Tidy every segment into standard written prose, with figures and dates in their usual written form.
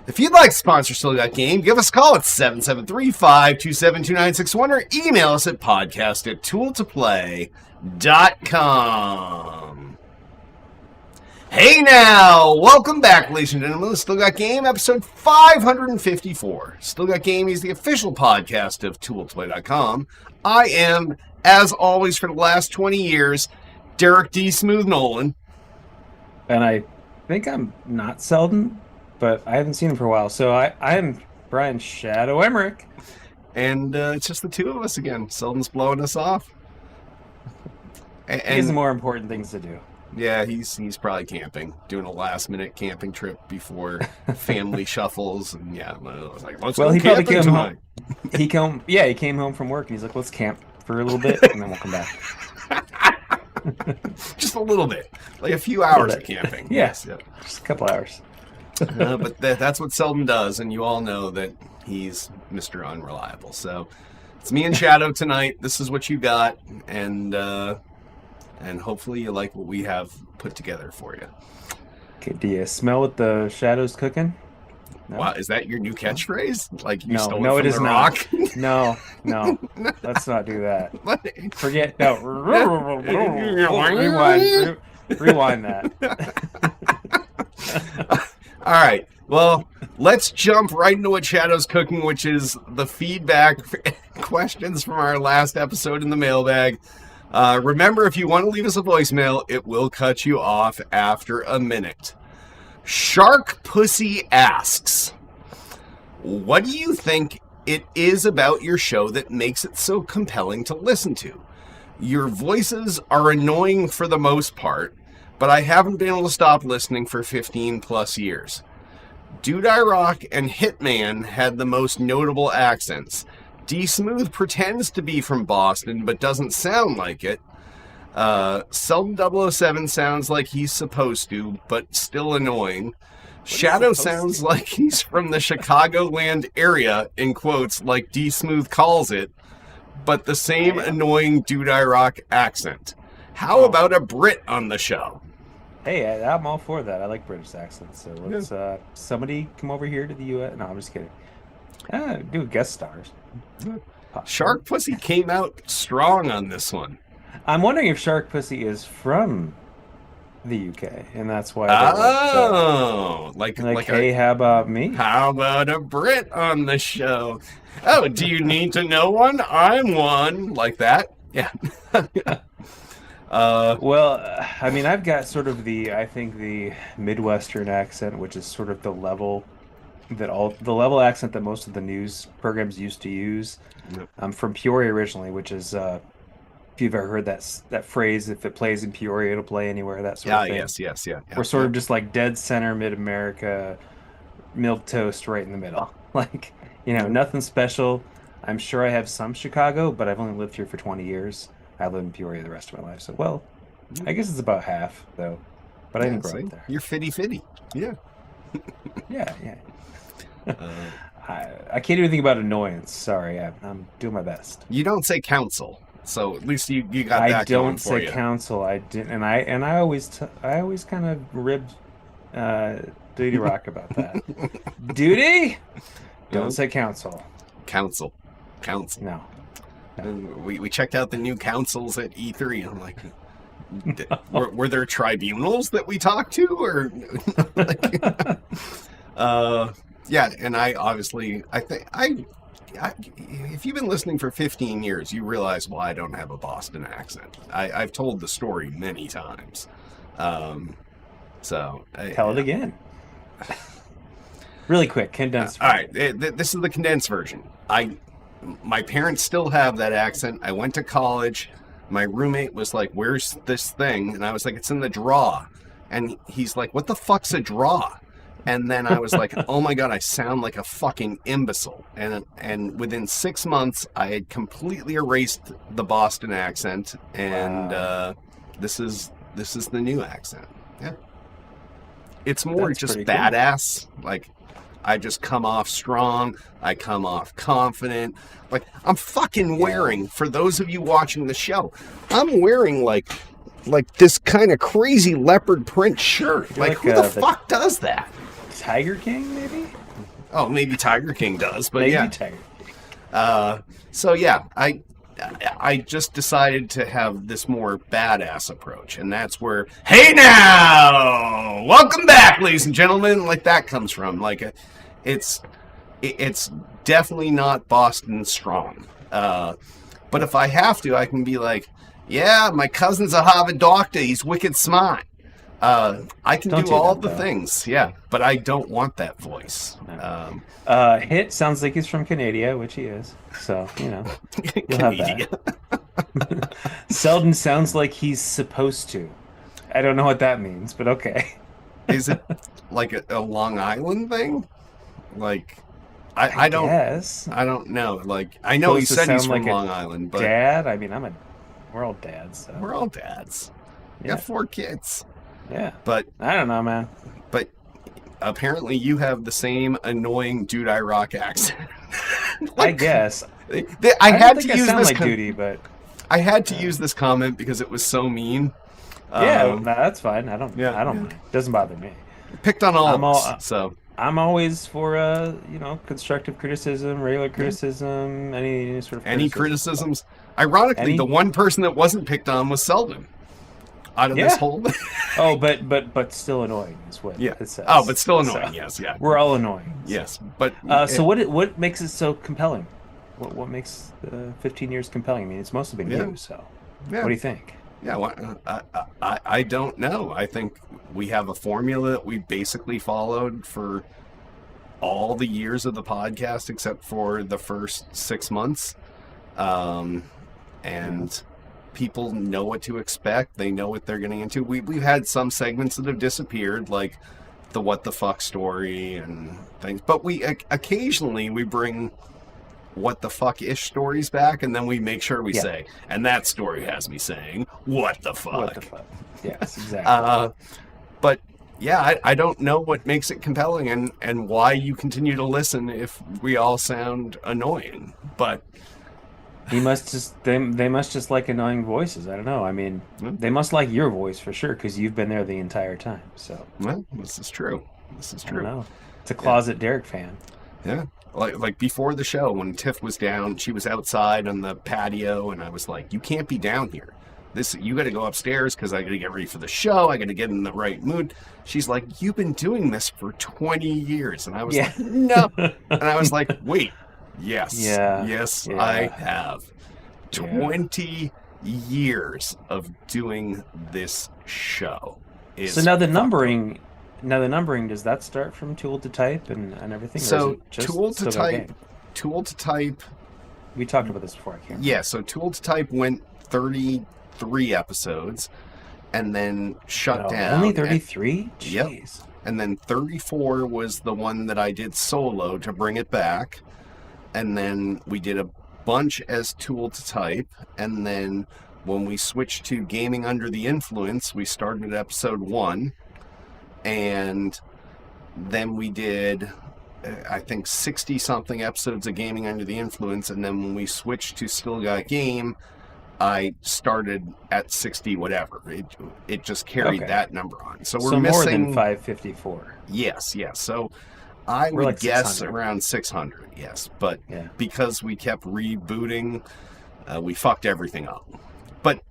If you'd like to sponsor Still Got Game, give us a call at 773-527-2961 or email us at podcast@tooltoplay.com. Hey now! Welcome back, ladies and gentlemen, to Still Got Game, episode 554. Still Got Game is the official podcast of tooltoplay.com. I am, as always for the last 20 years, Derek D. Smooth Nolan. And I think I'm not Selden, but I haven't seen him for a while. So I am Brian Shadow Emmerich. And it's just the two of us again. Selden's blowing us off. He has more important things to do. Yeah, he's probably camping, doing a last-minute camping trip before family shuffles. And yeah, I was like, let's go camping tonight. He came home from work, and he's like, let's camp for a little bit, and then we'll come back. Just a little bit. Like a few hours of camping. Yes, yeah. Just a couple hours. But that's what Selden does, and you all know that he's Mr. Unreliable. So it's me and Shadow tonight. This is what you got, and hopefully you like what we have put together for you. Okay, do you smell what the Shadow's cooking? No? Wow, is that your new catchprise? Like you stole it from is The Rock? No, let's not do that. Forget, no. Rewind that. All right. Well, let's jump right into what Shadow's cooking, which is the feedback questions from our last episode in the mailbag. Remember, if you want to leave us a voicemail, it will cut you off after a minute. Shark Pussy asks, what do you think it is about your show that makes it so compelling to listen to? Your voices are annoying for the most part, but I haven't been able to stop listening for 15 plus years. Dude I Rock and Hitman had the most notable accents. D Smooth pretends to be from Boston, but doesn't sound like it. Selden 007 sounds like he's supposed to, but still annoying. Shadow sounds like he's from the Chicagoland area, in quotes, like D Smooth calls it, but the same annoying Dude I Rock accent. How about a Brit on the show? Hey, I'm all for that. I like British accents. So let's somebody come over here to the U.S. No, I'm just kidding. Do guest stars. Shark Pussy came out strong on this one. I'm wondering if Shark Pussy is from the UK, and that's why. Like hey, how about me? How about a Brit on the show? Oh, do you need to know one? I'm one. Like that? Yeah. Well, I mean, I've got sort of the Midwestern accent, which is sort of the level accent that most of the news programs used to use. Yep. I'm from Peoria originally, which is if you've ever heard that phrase, if it plays in Peoria, it'll play anywhere. That sort of thing. Yes. We're sort of just like dead center, mid-America, milquetoast right in the middle. Like, nothing special. I'm sure I have some Chicago, but I've only lived here for 20 years. I live in Peoria the rest of my life. So, I guess it's about half, though. But I didn't grow up there. You're fitty. Yeah. Yeah. I can't even think about annoyance. Sorry, I'm doing my best. You don't say council, so at least you got that going for you. I don't say council. I didn't, and I always kind of ribbed Duty Rock about that. Duty, don't say council. Council. No. We checked out the new councils at E3. I'm like, were there tribunals that we talked to, or yeah? And I think if you've been listening for 15 years, you realize why I don't have a Boston accent. I've told the story many times. So tell it again. Really quick, condensed. All right, this is the condensed version. My parents still have that accent. I went to college. My roommate was like, "Where's this thing?" And I was like, "It's in the draw." And he's like, "What the fuck's a draw?" And then I was like, "Oh my God, I sound like a fucking imbecile." And within 6 months, I had completely erased the Boston accent, and wow. This is the new accent. Yeah, it's more That's just badass. Cool. Like, I just come off strong. I come off confident. Like, I'm fucking wearing, for those of you watching the show, I'm wearing like this kind of crazy leopard print shirt. Like who the fuck does that? Tiger King, maybe? Oh, maybe Tiger King does, but Maybe yeah. Tiger King. So yeah, I just decided to have this more badass approach, and that's where, hey now, welcome back, ladies and gentlemen, like that comes from. Like, it's definitely not Boston strong. But if I have to, I can be like, yeah, my cousin's a Harvard doctor. He's wicked smart. I can do all the things, yeah, but I don't want that voice. Hit sounds like he's from Canada, which he is. So, you know, you'll have that. Selden sounds like he's supposed to. I don't know what that means, but okay. Is it like a Long Island thing? Like, I don't. Guess. I don't know. Like, I know he said he's from Long Island, but dad. I mean, we're all dads. So. We're all dads. You got 4 kids. Yeah, but I don't know, man. But apparently, you have the same annoying Dude I Rock accent. Like, I guess I had to use this. Like Duty, but I had to use this comment because it was so mean. Yeah, no, that's fine. I don't mind. It doesn't bother me. Picked on all of us, so I'm always for constructive criticism, regular criticism, any sort of criticisms. Ironically, the one person that wasn't picked on was Selden. Out of this whole oh, but still annoying is what it says. Oh, but still annoying. So, yes, yeah. We're all annoying. So. Yes, but so what makes it so compelling? What makes 15 years compelling? I mean, it's mostly been you. So, what do you think? Yeah, well, I don't know. I think we have a formula that we basically followed for all the years of the podcast, except for the first 6 months, and. People know what to expect. They know what they're getting into. We've had some segments that have disappeared, like the what the fuck story and things. But we occasionally we bring what the fuck-ish stories back, and then we make sure we say, and that story has me saying, what the fuck? What the fuck? Yes, exactly. But yeah, I don't know what makes it compelling and why you continue to listen if we all sound annoying. But they must just like annoying voices. I don't know. I mean, they must like your voice for sure because you've been there the entire time. So well, this is true. This is true. I don't know. It's a closet Derek fan. Yeah, like before the show when Tiff was down, she was outside on the patio, and I was like, "You can't be down here. You got to go upstairs because I got to get ready for the show. I got to get in the right mood." She's like, "You've been doing this for 20 years," and I was like, "No," and I was like, "Wait." Yes. Yes, I have. 20 years of doing this show. So now the numbering, does that start from tool to type and everything? So tool to type. We talked about this before. I can't remember. Yeah. So tool to type went 33 episodes, and then shut down. Only 33. Jeez. Yep. And then 34 was the one that I did solo to bring it back. And then we did a bunch as tool to type. And then when we switched to Gaming Under the Influence, we started at episode 1. And then we did, I think, 60-something episodes of Gaming Under the Influence. And then when we switched to Still Got Game, I started at 60 whatever. It just carried that number on. So we're missing more than 554. Yes. So I would guess around 600, yes. But because we kept rebooting, we fucked everything up. But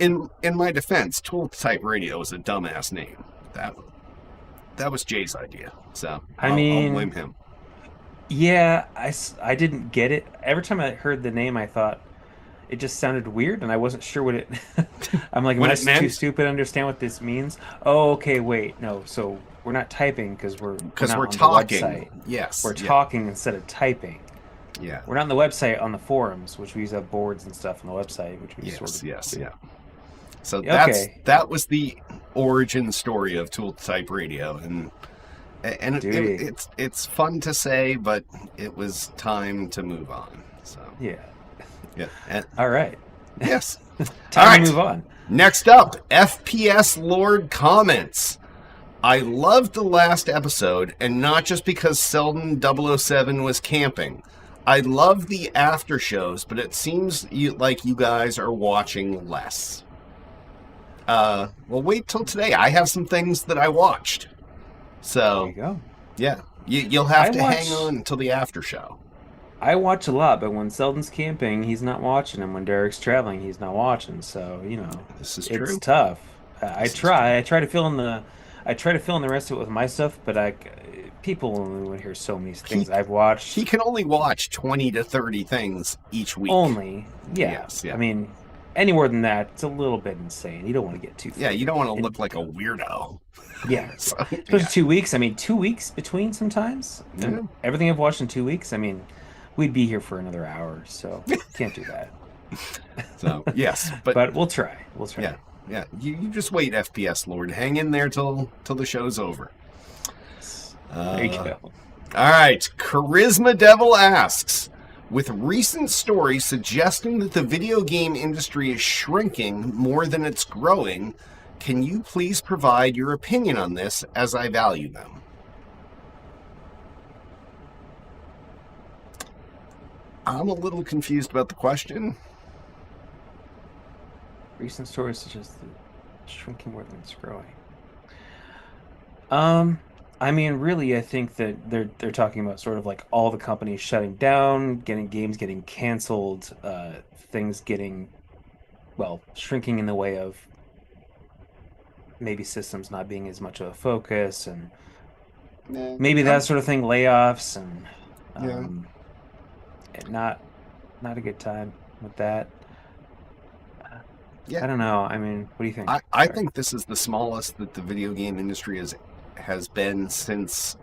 in my defense, Tool to Type Radio was a dumbass name. That was Jay's idea. So I'll blame him. Yeah, I didn't get it. Every time I heard the name, I thought it just sounded weird, and I wasn't sure what it... I'm like, am I too stupid to understand what this means? Oh, okay, wait, no, so... We're not typing because we're talking. On the website. Yes, we're talking instead of typing. Yeah, we're not on the website, on the forums, which we use have boards and stuff on the website, which we So that was the origin story of Tool to Type Radio, and it's fun to say, but it was time to move on. So all right. Yes. Time to move on. Next up, FPS Lord comments. I loved the last episode, and not just because Selden 007 was camping. I love the after shows, but it seems like you guys are watching less. Well, wait till today. I have some things that I watched. So there you go. Yeah, you'll have I to watch hang on until the after show. I watch a lot, but when Selden's camping, he's not watching, and when Derek's traveling, he's not watching. So, This is it's true. tough. This is true. I try to fill in the rest of it with my stuff, but people only want to hear so many He things I've watched. he can only watch 20 to 30 things each week. Only, yeah. Yes, I yeah. mean, any more than that, it's a little bit insane. You don't want to get too Yeah, you freaking don't want to in. look like a weirdo. Yeah, So, especially yeah. 2 weeks. I mean, 2 weeks between sometimes, and Yeah. everything I've watched in 2 weeks. I mean, we'd be here for another hour, so can't do that. So, yes, but But we'll try. We'll yeah. try. Yeah, you just wait, FPS Lord. Hang in there till the show's over. There you Uh, go. all right, Charisma Devil asks, with recent stories suggesting that the video game industry is shrinking more than it's growing, can you please provide your opinion on this as I value them? I'm a little confused about the question. Recent stories suggest that shrinking more than it's growing. I mean, really, I think that they're talking about sort of like all the companies shutting down, getting games getting canceled, things getting, well, shrinking in the way of maybe systems not being as much of a focus, and Eh, maybe that I'm, sort of thing, layoffs, and yeah, um, not a good time with that. yeah. I don't know. I mean, what do you think? I Sorry. think this is the smallest that the video game industry has been since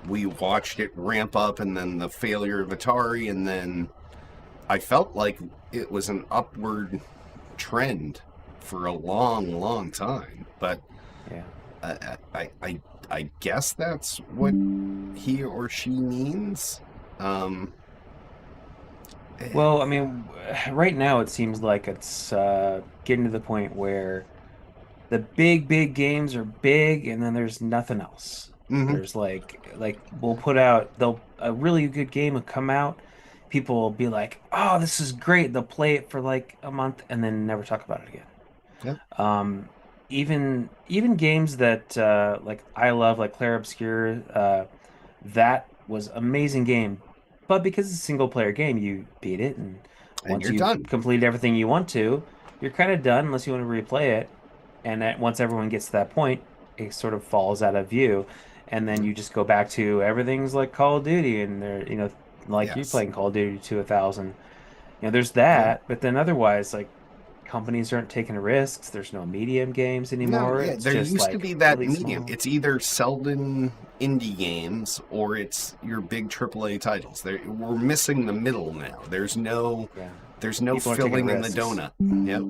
we watched it ramp up, and then the failure of Atari, and then I felt like it was an upward trend for a long, long time. But Yeah. I guess that's what he or she means. Um, Well, I mean, right now it seems like it's getting to the point where the big games are big, and then there's nothing else. mhm. There's like we'll put out they'll a really good game will come out. People will be like, "Oh, this is great." They'll play it for like a month and then never talk about it again. Yep. Um, even games that like I love, like Clair Obscur, that was amazing game. But because it's a single player game, you beat it, and And once you're you've done. completed everything you want to, you're kind of done unless you want to replay it. And once everyone gets to that point, it sort of falls out of view, and then you just go back to everything's like Call of Duty, and like you're Yes. playing Call of Duty to 1,000. There's Yeah. that, but then otherwise, like companies aren't taking risks. There's no medium games No, anymore. yeah, It's there just used to like be that really medium. small. It's either Selden indie games or it's your big AAA titles. We're missing the middle now. Yeah, There's no people aren't taking filling in the risks. donut. Yep.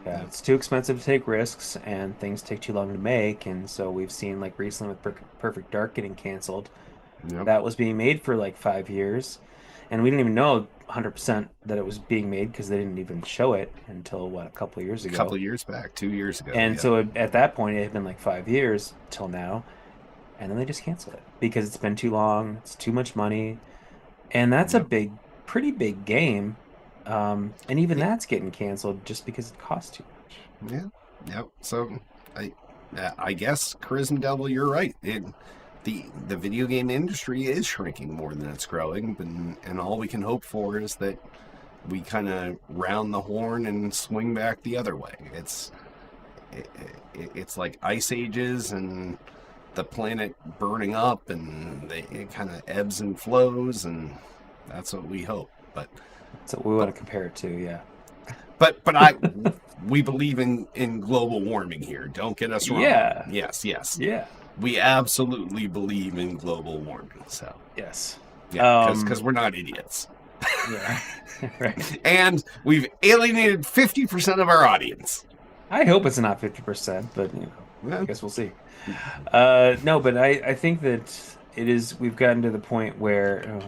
Yeah, Yep. it's too expensive to take risks, and things take too long to make. And so we've seen like recently with Perfect Dark getting canceled. Yep. That was being made for like 5 years, and we didn't even know 100% that it was being made because they didn't even show it until what, a couple of years A couple ago. of years back, 2 years ago. And Yep. so at that point, it had been like 5 years till now, and then they just canceled it because it's been too long, it's too much money, and that's a Yep. pretty big game. And even Yeah. that's getting canceled just because it costs too much. Yeah. Yep. So I I guess Charisma Devil, you're right. The video game industry is shrinking more than it's growing, and all we can hope for is that we kind of round the horn and swing back the other way. It, it's like ice ages and the planet burning up, and it kind of ebbs and flows, and that's what we hope. That's what we But want to compare it to, yeah. but we believe in global warming here. Don't get us wrong. Yeah, Yes, yes, yeah, we absolutely believe in global warming. So yes. yeah, because we're not idiots, Yeah, right. and we've alienated 50% of our audience. I hope it's not 50%, but I Well, guess we'll see. No, but I think that it is. We've gotten to the point where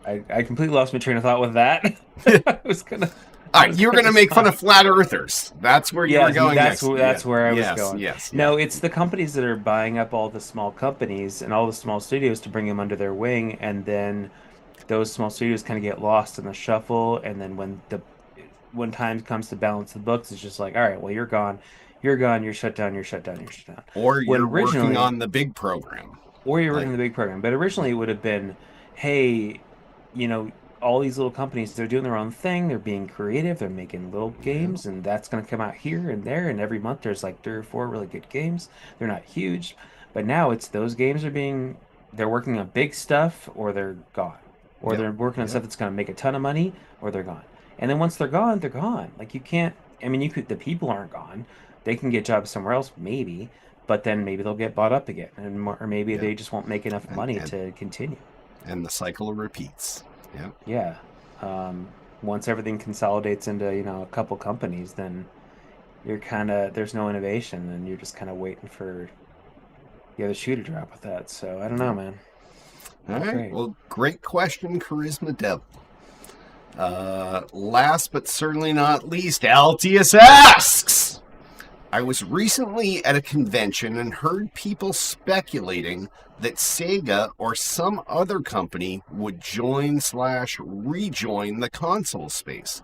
I completely lost my train of thought with that. I was gonna all I right, was you were gonna going to make fun respond. of flat earthers. That's where you Yeah, were going that's next. Yeah. that's where I was Yes, going. yes, yeah. No, it's the companies that are buying up all the small companies and all the small studios to bring them under their wing, and then those small studios kind of get lost in the shuffle. And then when time comes to balance the books, it's just like, all right, well, you're gone, you're shut down, you're shut down, you're shut down. Or When you're working originally, on the big program. or you're working Like, in the big program. But originally it would have been, hey, you know, all these little companies, they're doing their own thing, they're being creative, they're making little yeah, games, and that's going to come out here and there, and every month there's like 3 or 4 really good games. They're not huge, but now it's those games are being, they're working on big stuff or they're gone. Or yep, they're working on yep, stuff that's going to make a ton of money or they're gone. And then once they're gone, they're gone. Like you can't, I mean, you could, the people aren't gone. They can get jobs somewhere else, maybe, but then maybe they'll get bought up again, and or maybe yeah, they just won't make enough and money and to continue. and the cycle repeats. Yeah, Yeah. Once everything consolidates into, a couple companies, then you're kind of, there's no innovation, and you're just kind of waiting for the other shoe to drop with that. So I don't know, yeah. man. All Not right. great. Well, great question, Charisma Devil. Last but certainly not least, Altius asks, I was recently at a convention and heard people speculating that Sega or some other company would join/rejoin the console space.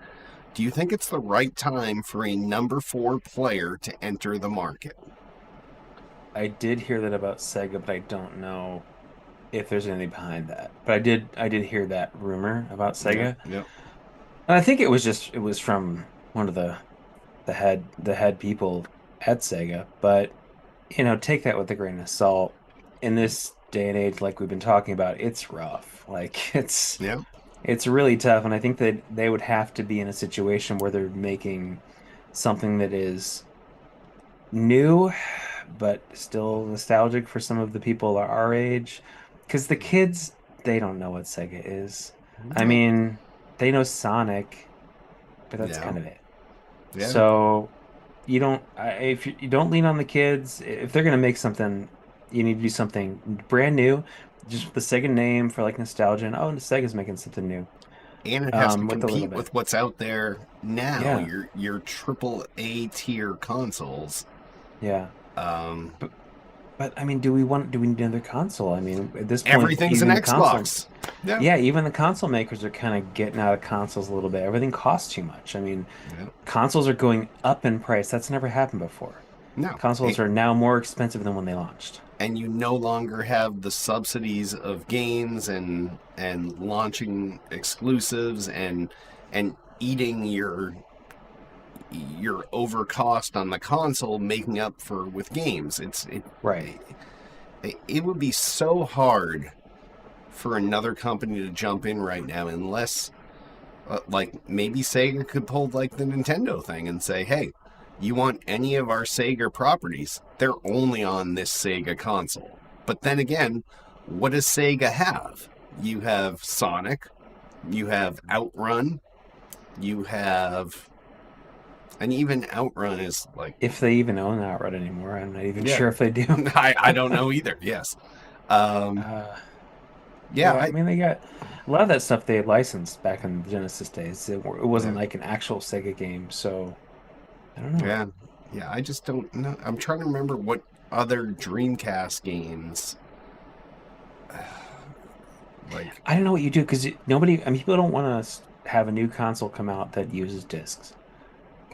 Do you think it's the right time for a number 4 player to enter the market? I did hear that about Sega, but I don't know if there's anything behind that. But I did hear that rumor about Yeah, Sega. yeah, And I think it was from one of the head people at Sega, but take that with a grain of salt. In this day and age, like we've been talking about, it's rough. Like yeah, it's really tough, and I think that they would have to be in a situation where they're making something that is new, but still nostalgic for some of the people our age. Because the kids, they don't know what Sega is. I no, mean, they know Sonic, but that's yeah, kind of it. yeah. So you don't if you don't lean on the kids, if they're gonna make something, you need to do something brand new, just with the Sega name for like nostalgia. And oh, and Sega's making something new, And it has to with a little compete bit. with what's out there now. Yeah, Your triple A tier consoles. yeah. Um, But but I mean, do we need another console? I mean, at this point, Everything's an even the console, Xbox. Yeah, yeah, even the console makers are kind of getting out of consoles a little bit. Everything costs too much. I mean, yeah. consoles are going up in price. That's never happened before. No, Consoles are now more expensive than when they launched. and you no longer have the subsidies of games and launching exclusives and eating your over cost on the console, making up for with games. Right. It would be so hard for another company to jump in right now unless like maybe Sega could pull like the Nintendo thing and say, hey, you want any of our Sega properties, they're only on this Sega console. But then again, what does Sega have? You have Sonic, you have Outrun, you have, and even Outrun is like, If they even own Outright anymore, I'm not even yeah, sure if they do. I don't know either. Yes. Um, Uh, yeah, yeah, I mean, they got a lot of that stuff they had licensed back in the Genesis days. It wasn't yeah, like an actual Sega game, so I don't know. yeah, yeah. I just don't know. I'm trying to remember what other Dreamcast games like. I don't know what you do because nobody, I mean, people don't want to have a new console come out that uses discs.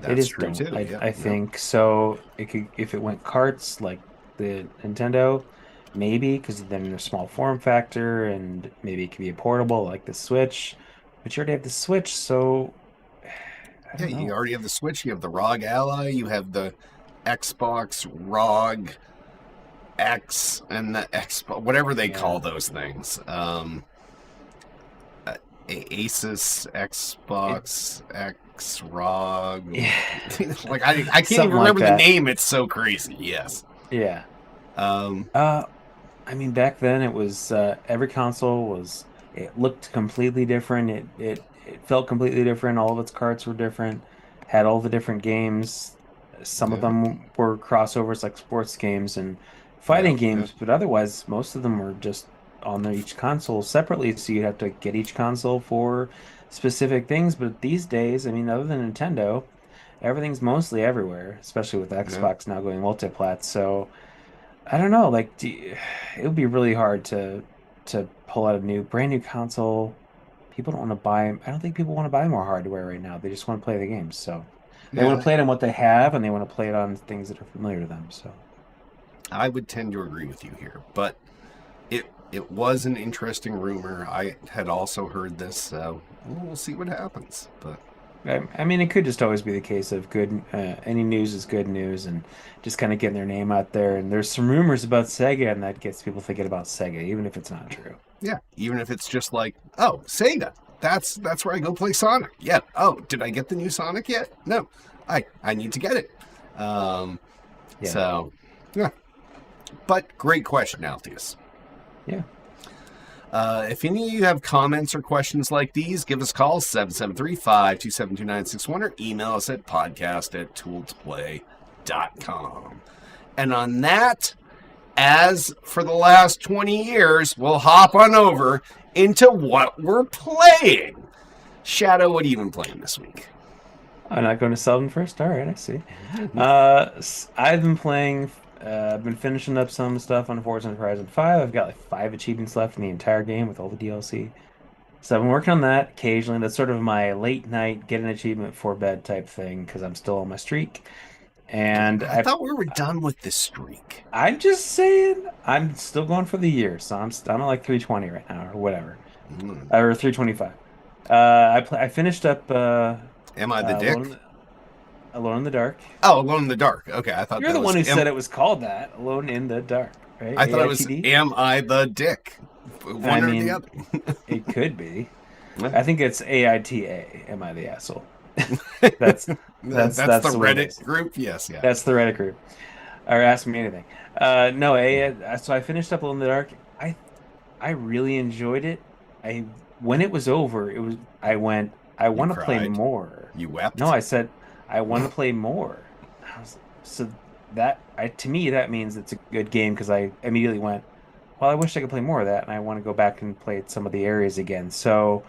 They That's just true don't. too. Yeah, I yeah, think so. It could if it went carts like the Nintendo, maybe because then there's small form factor and maybe it could be a portable like the Switch. But you already have the Switch, so I yeah. don't You know. already have the Switch. You have the ROG Ally. You have the Xbox ROG X and the Xbox, whatever they call Yeah. those things. Asus It, Xbox X ROG. yeah. Like I can't even Something like remember the that. name. It's so crazy. Yes. Yeah. Um, Uh, I mean, back then it was every console was it looked completely different. It felt completely different. All of its carts were different. Had all the different games. Some of yeah, them were crossovers like sports games and yeah, fighting yeah, games, but otherwise most of them were just on each console separately. So you'd have to get each console for specific things. But these days, I mean, other than Nintendo, everything's mostly everywhere, especially with yeah. Xbox now going multi-plat. So. I don't know. Like, it would be really hard to pull out a brand new console. People don't want to buy. I don't think people want to buy more hardware right now. They just want to play the games. So they want to Yeah, play it on what they have, and they want to play it on things that are familiar to them. So I would tend to agree with you here, but it was an interesting rumor. I had also heard this, so we'll see what happens. But I mean, it could just always be the case of good. Any news is good news, and just kind of getting their name out there. And there's some rumors about Sega, and that gets people thinking about Sega, even if it's not true. yeah, even if it's just like, oh, Sega, that's where I go play Sonic. Yeah. Oh, did I get the new Sonic yet? No, I need to get it. Yeah. So, yeah. But great question, Altius. Yeah. If any of you have comments or questions like these, give us a call, 773-527-2961, or email us at podcast@tooltoplay.com. And on that, as for the last 20 years, we'll hop on over into what we're playing. Shadow, what have you been playing this week? I'm not going to Seldon first. All right, I see. I've been playing. I've been finishing up some stuff on Forza Horizon 5. I've got like 5 achievements left in the entire game with all the DLC. So I've been working on that occasionally. That's sort of my late night get an achievement for bed type thing because I'm still on my streak. And I thought we were done with this streak. I'm just saying, I'm still going for the year, so I'm at like 320 right now or whatever, or 325. I finished up. Am I the dick? Alone in the Dark. Oh, Alone in the Dark. Okay, I thought You're the one who said it was called that. Alone in the Dark, right? I thought it was AITD? Am I the dick? One or the other. It could be. I think it's AITA. Am I the asshole? That's the the way it Reddit is. group. Yes, yeah. That's the Reddit group. Or ask me anything. No, so I finished up Alone in the Dark. I really enjoyed it. When it was over, I want to play cried? more. You wept. No, I said I want to play more. So to me that means it's a good game because I immediately went, well, I wish I could play more of that, and I want to go back and play some of the areas again. So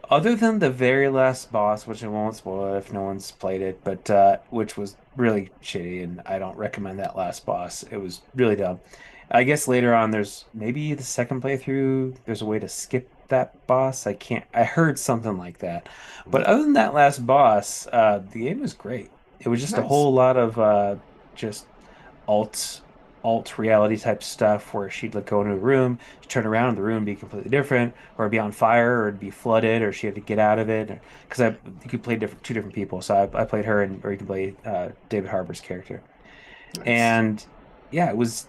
other than the very last boss, which I won't spoil if no one's played it, but which was really shitty, and I don't recommend that last boss. It was really dumb. I guess later on, there's maybe the second playthrough. There's a way to skip that boss. I can't. I heard something like that. But other than that last boss, the game was great. It was just a Nice. whole lot of just alt reality type stuff where she'd like go into a room, she'd turn around, and the room be completely different, or it'd be on fire, or it'd be flooded, or she had to get out of it. Because you could play two different people, so I played her, or you can play David Harbour's character. Nice. And yeah, it was.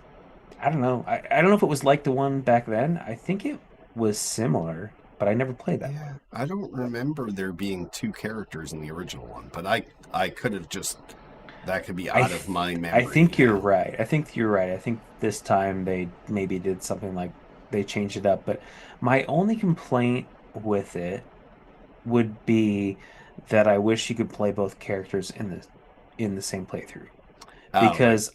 I don't know. I don't know if it was like the one back then. I think it was similar, but I never played that. Yeah, I don't remember there being 2 characters in the original one, but I could have just that could be out of my memory. I think you're right. I think you're right. I think this time they maybe did something like they changed it up. But my only complaint with it would be that I wish you could play both characters in the same playthrough. Oh, Because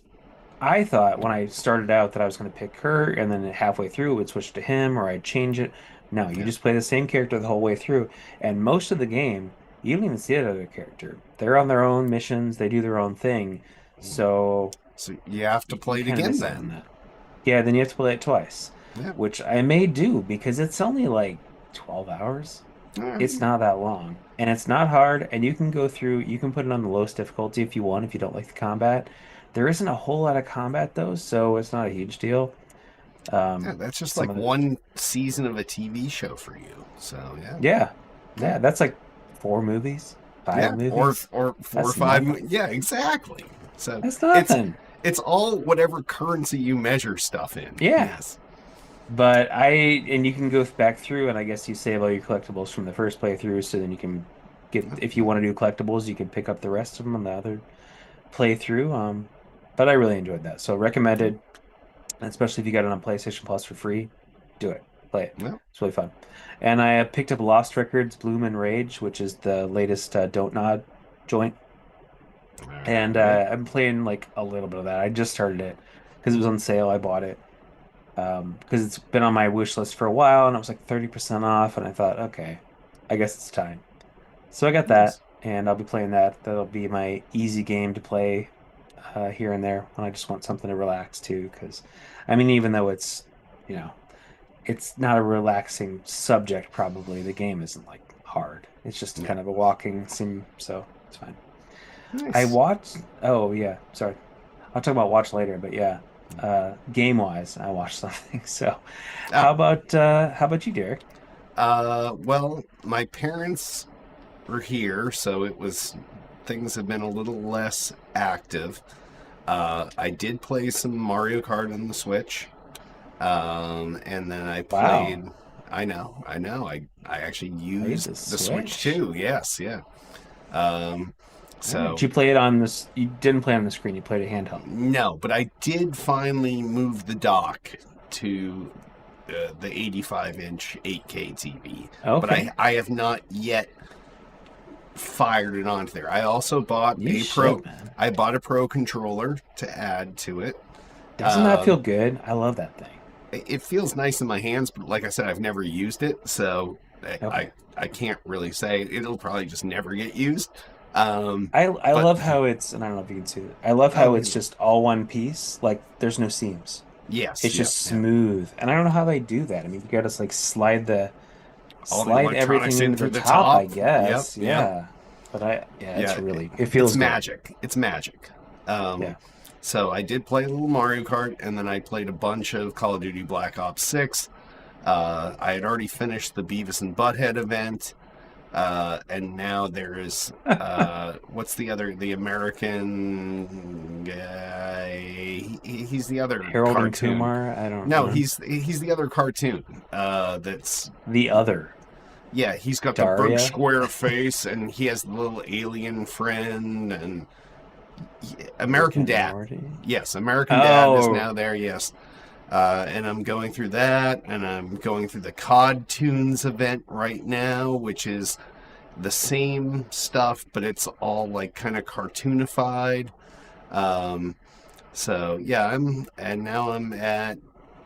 I thought when I started out that I was going to pick her, and then halfway through it would switch to him, or I'd change it. No, you Yeah. just play the same character the whole way through, and most of the game you don't even see that other character. They're on their own missions, they do their own thing, so so you have to play it kinda again miss out on then. that. Yeah, then you have to play it twice, Yeah. which I may do because it's only like 12 hours. It's not that long, and it's not hard, and you can go through, you can put it on the lowest difficulty if you want, if you don't like the combat. There isn't a whole lot of combat though, so it's not a huge deal. Yeah, that's just some like of the- one season of a TV show for you. So yeah. Yeah, that's like 4 movies, 5 Yeah, movies. or 4 or That's 5. nothing. Yeah, exactly. So That's nothing. it's all whatever currency you measure stuff in. Yeah. Yes. But and you can go back through, and I guess you save all your collectibles from the first playthrough, so then you can get, if you want to do collectibles, you can pick up the rest of them on the other playthrough. But I really enjoyed that, so recommended, especially if you got it on PlayStation Plus for free. Do it, play it. Yeah. It's really fun. And I picked up Lost Records Bloom and Rage, which is the latest Don't Nod joint. And I'm playing like a little bit of that. I just started it because it was on sale. I bought it because it's been on my wish list for a while, and it was like 30% off. And I thought, okay, I guess it's time. So I got that, and I'll be playing that. That'll be my easy game to play here and there when I just want something to relax to. Because, I mean, even though it's, you know, it's not a relaxing subject, probably the game isn't like hard. It's just kind of a walking sim, so it's fine. Nice. I watched. Oh yeah, sorry. I'll talk about watch later, but yeah, game wise, I watched something. So, Ah, how about you, Derek? well, my parents were here, so things have been a little less active. I did play some Mario Kart on the Switch, and then I Wow, played. I actually played used the the Switch Switch. too. Yes, yeah. Um, All right. Did so you play it on this? You didn't play on the screen. You played it handheld. no, but I did finally move the dock to the 85-inch 8K TV. But Okay, I have not yet fired it onto there. I also bought you a pro. should, man. I bought a pro controller to add to it. Doesn't that feel Um, good? I love that thing. it feels nice in my hands, but like I said, I've never used it, so Okay. I can't really say it'll probably just never get used. Um, I but love how it's, and I don't know if you can see it. I love how oh it's just all one piece. Like there's no seams. yes, It's yep, just yep. smooth. And I don't know how they do that. I mean, you gotta just like All the slide electronics everything in into the through the top, I top. Yep, guess. yep. Yeah. But yeah, Yeah, it it's feels good. magic. It's magic. Um, Yeah. so I did play a little Mario Kart, and then I played a bunch of Call of Duty Black Ops 6. I had already finished the Beavis and Butthead event, and now there is what's the American guy? He's the other Harold and cartoon. Kumar, I don't No, know. he's the other cartoon. That's The other. yeah, he's got the big Daria. square face, and he has the little alien friend, and Rick American and Dad. Morty. Yes, American Dad is Oh, now there. Yes, and I'm going through that, and I'm going through the COD Tunes event right now, which is the same stuff, but it's all like kind of cartoonified. Um, so yeah, and now I'm at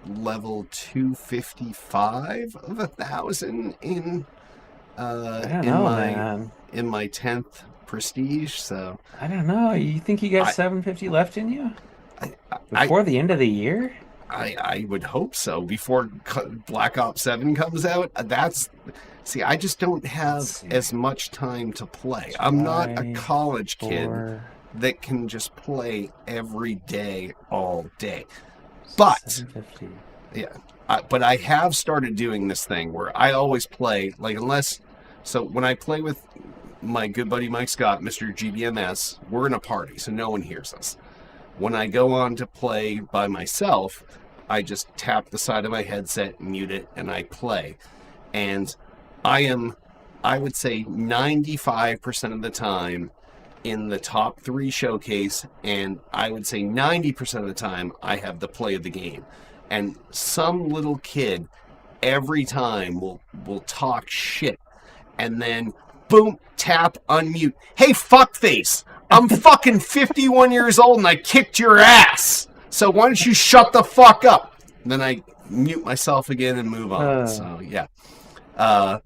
level 255 of 1,000 I don't in know, my man. 10th prestige. So I don't know. You think you got I 750 left in you I I before the end of the year? I would hope so before Black Ops 7 comes out. That's see, I just don't Let's have see. as much time to play. I'm not a Try college kid for that can just play every day all day. But 750. yeah, but I have started doing this thing where I always play like unless so when I play with my good buddy Mike Scott, Mr. GBMS, we're in a party, so no one hears us. When I go on to play by myself, I just tap the side of my headset, mute it, and I play. And I am, I would say, 95% of the time in the top three showcase, and I would say 90% of the time I have the play of the game. And some little kid every time will talk shit and then boom, tap, unmute. Hey, fuckface, I'm fucking 51 years old and I kicked your ass. So why don't you shut the fuck up? And then I mute myself again and move on. Uh, So yeah. Uh,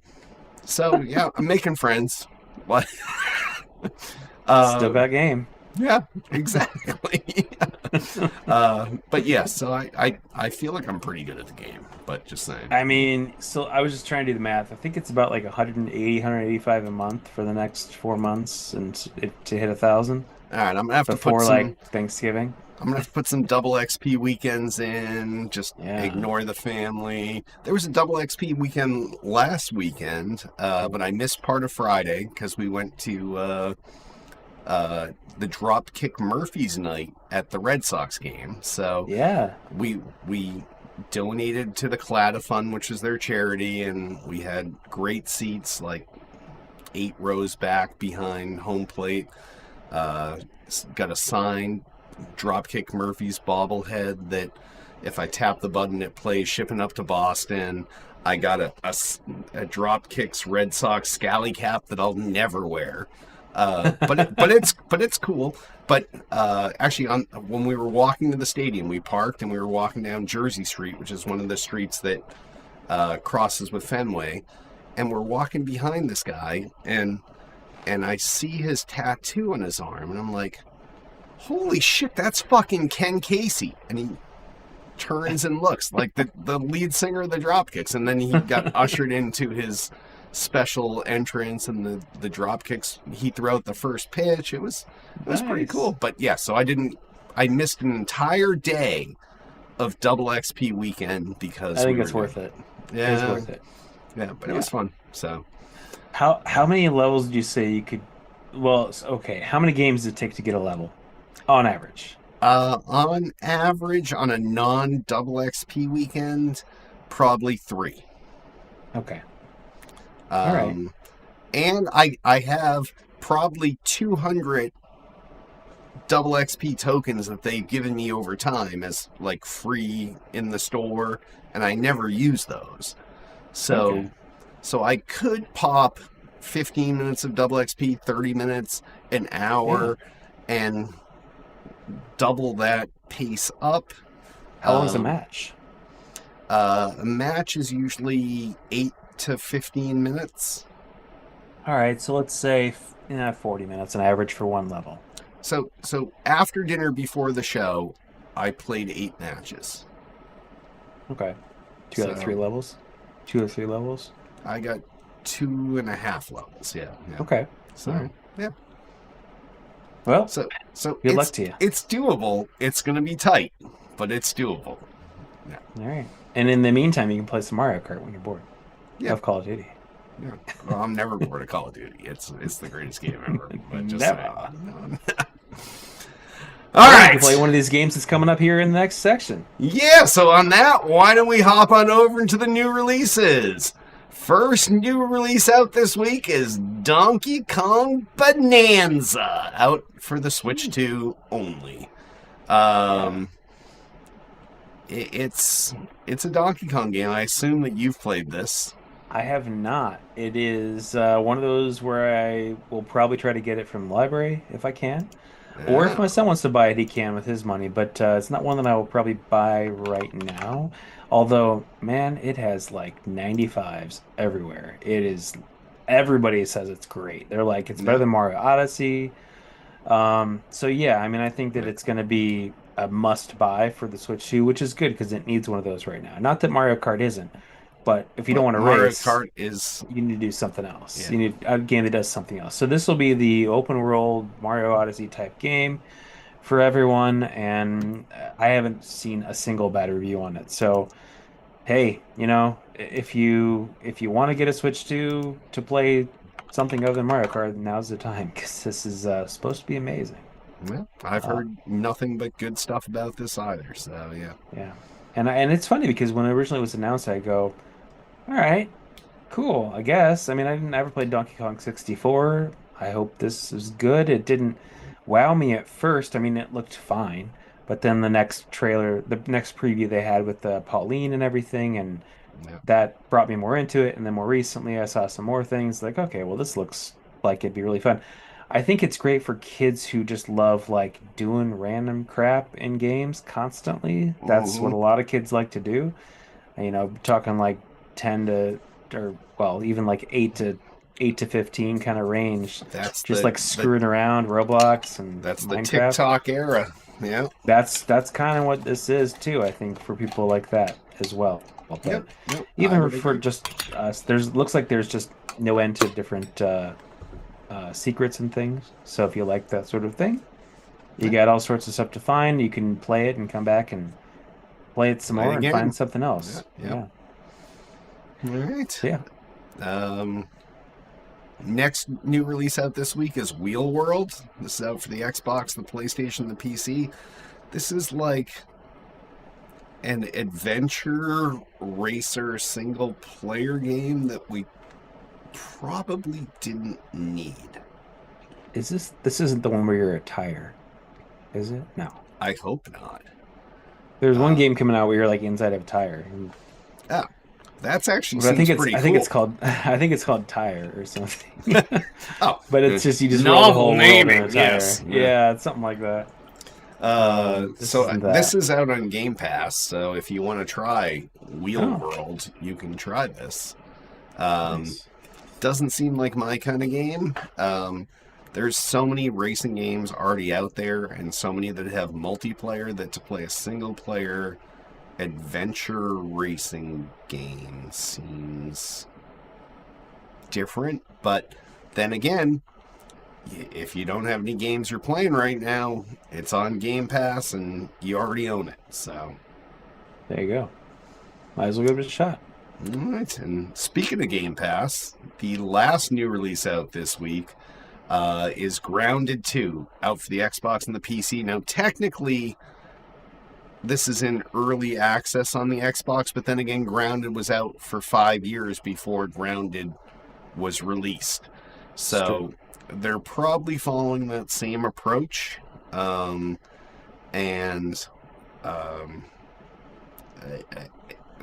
so yeah, I'm making friends. What? Still uh, got game. yeah, exactly. But yeah, so I feel like I'm pretty good at the game. But just saying. I mean, so I was just trying to do the math. I think it's about like 180, 185 a month for the next 4 months, and to hit 1,000 All right, I'm gonna have to put before some. like Thanksgiving. I'm gonna have to put some double XP weekends in. Just Yeah. ignore the family. There was a double XP weekend last weekend, but I missed part of Friday because we went to the Dropkick Murphys night at the Red Sox game. So Yeah. we donated to the Clada Fund, which is their charity, and we had great seats, like 8 rows back behind home plate. Uh, got a signed Dropkick Murphys bobblehead that if I tap the button, it plays shipping up to Boston. I got a Dropkicks Red Sox scally cap that I'll never wear. But it's cool. But actually, when we were walking to the stadium, we parked and we were walking down Jersey Street, which is one of the streets that crosses with Fenway, and we're walking behind this guy, and I see his tattoo on his arm, and I'm like, holy shit, that's fucking Ken Casey. And he turns and looks like the lead singer of the Dropkicks, and then he got ushered into his special entrance, and the Dropkicks, he threw out the first pitch. It was pretty Nice. cool. But yeah, so I didn't I missed an entire day of double XP weekend because I think it's worth it. Yeah, It's worth it. Yeah, but it was fun. So How many levels do you say you could? Well, okay. How many games does it take to get a level, on average? on average, on a non-double XP weekend, probably 3. Okay. All right. And I have probably 200 double XP tokens that they've given me over time as like free in the store, and I never use those. So Okay. so I could pop 15 minutes of double XP, 30 minutes, an hour, and double that pace up. How long's a match? A match is usually 8 to 15 minutes. All right. So let's say 40 minutes, an average for one level. So after dinner before the show, I played 8 matches. Okay. Do you got like 3 levels? 2 or 3 levels? I got 2.5 levels. Yeah. Okay. So All right. yeah. Well, So good luck to you. It's doable. It's going to be tight, but it's doable. Yeah. All right. And in the meantime, you can play some Mario Kart when you're bored Yeah. of Call of Duty. Yeah. Well, I'm never bored of Call of Duty. It's the greatest game ever. But just Never. saying. All You right. can play one of these games that's coming up here in the next section. Yeah, so on that, why don't we hop on over into the new releases? First new release out this week is Donkey Kong Bonanza, out for the Switch 2 only. It's a Donkey Kong game. I assume that you've played this. I have not. It is one of those where I will probably try to get it from the library if I can. Or if my son wants to buy it, he can with his money. But it's not one that I will probably buy right now. Although, man, it has like 95s everywhere. It is. Everybody says it's great. They're like, it's better than Mario Odyssey. So yeah, I mean, I think that it's going to be a must buy for the Switch 2, which is good because it needs one of those right now. Not that Mario Kart isn't, but if you don't want to Mario race, Kart is you need to do something else. Yeah. You need a game that does something else. So this will be the open world Mario Odyssey type game for everyone, and I haven't seen a single bad review on it. So hey, if you want to get a Switch 2 to play something other than Mario Kart, now's the time because this is supposed to be amazing. Well, I've heard nothing but good stuff about this either. So yeah. Yeah, and it's funny because when it originally was announced, I go, all right, cool, I guess. I mean, I didn't ever play Donkey Kong 64. I hope this is good. It didn't wow me at first. I mean, it looked fine, but then the next preview they had with Pauline and everything, and that brought me more into it. And then more recently, I saw some more things like, okay, well, this looks like it'd be really fun. I think it's great for kids who just love like doing random crap in games constantly. That's what a lot of kids like to do. Talking like 10 to, or well, even like 8 to 15 kind of range. That's just like screwing around Roblox and that's Minecraft. the TikTok era. Yeah. That's kind of what this is too, I think, for people like that as well. But Yep. even for just us, looks like there's just no end to different secrets and things. So if you like that sort of thing, you got all sorts of stuff to find. You can play it and come back and play it some more and find something else. Yeah. All right. So, yeah. Next new release out this week is Wheel World. This is out for the Xbox, the PlayStation, the PC. This is like an adventure racer single player game that we probably didn't need. This isn't the one where you're a tire, is it? No. I hope not. There's one game coming out where you're like inside of a tire. Oh, that's actually But seems pretty cool. I think it's called Tire or something. Oh, but it's just you just roll the whole world in a tire. Yes. Yeah, it's something like that. This is out on Game Pass, so if you want to try Wheel World, you can try this. Nice. Doesn't seem like my kind of game. There's so many racing games already out there, and so many that have multiplayer, that to play a single player adventure racing game seems different. But then again, if you don't have any games you're playing right now, it's on Game Pass and you already own it. So, There you go. Might as well give it a shot. all right. And speaking of Game Pass, the last new release out this week is Grounded 2, out for the Xbox and the PC. Now, technically, this is in early access on the Xbox, but then again, Grounded was out for 5 years before Grounded was released. So they're probably following that same approach.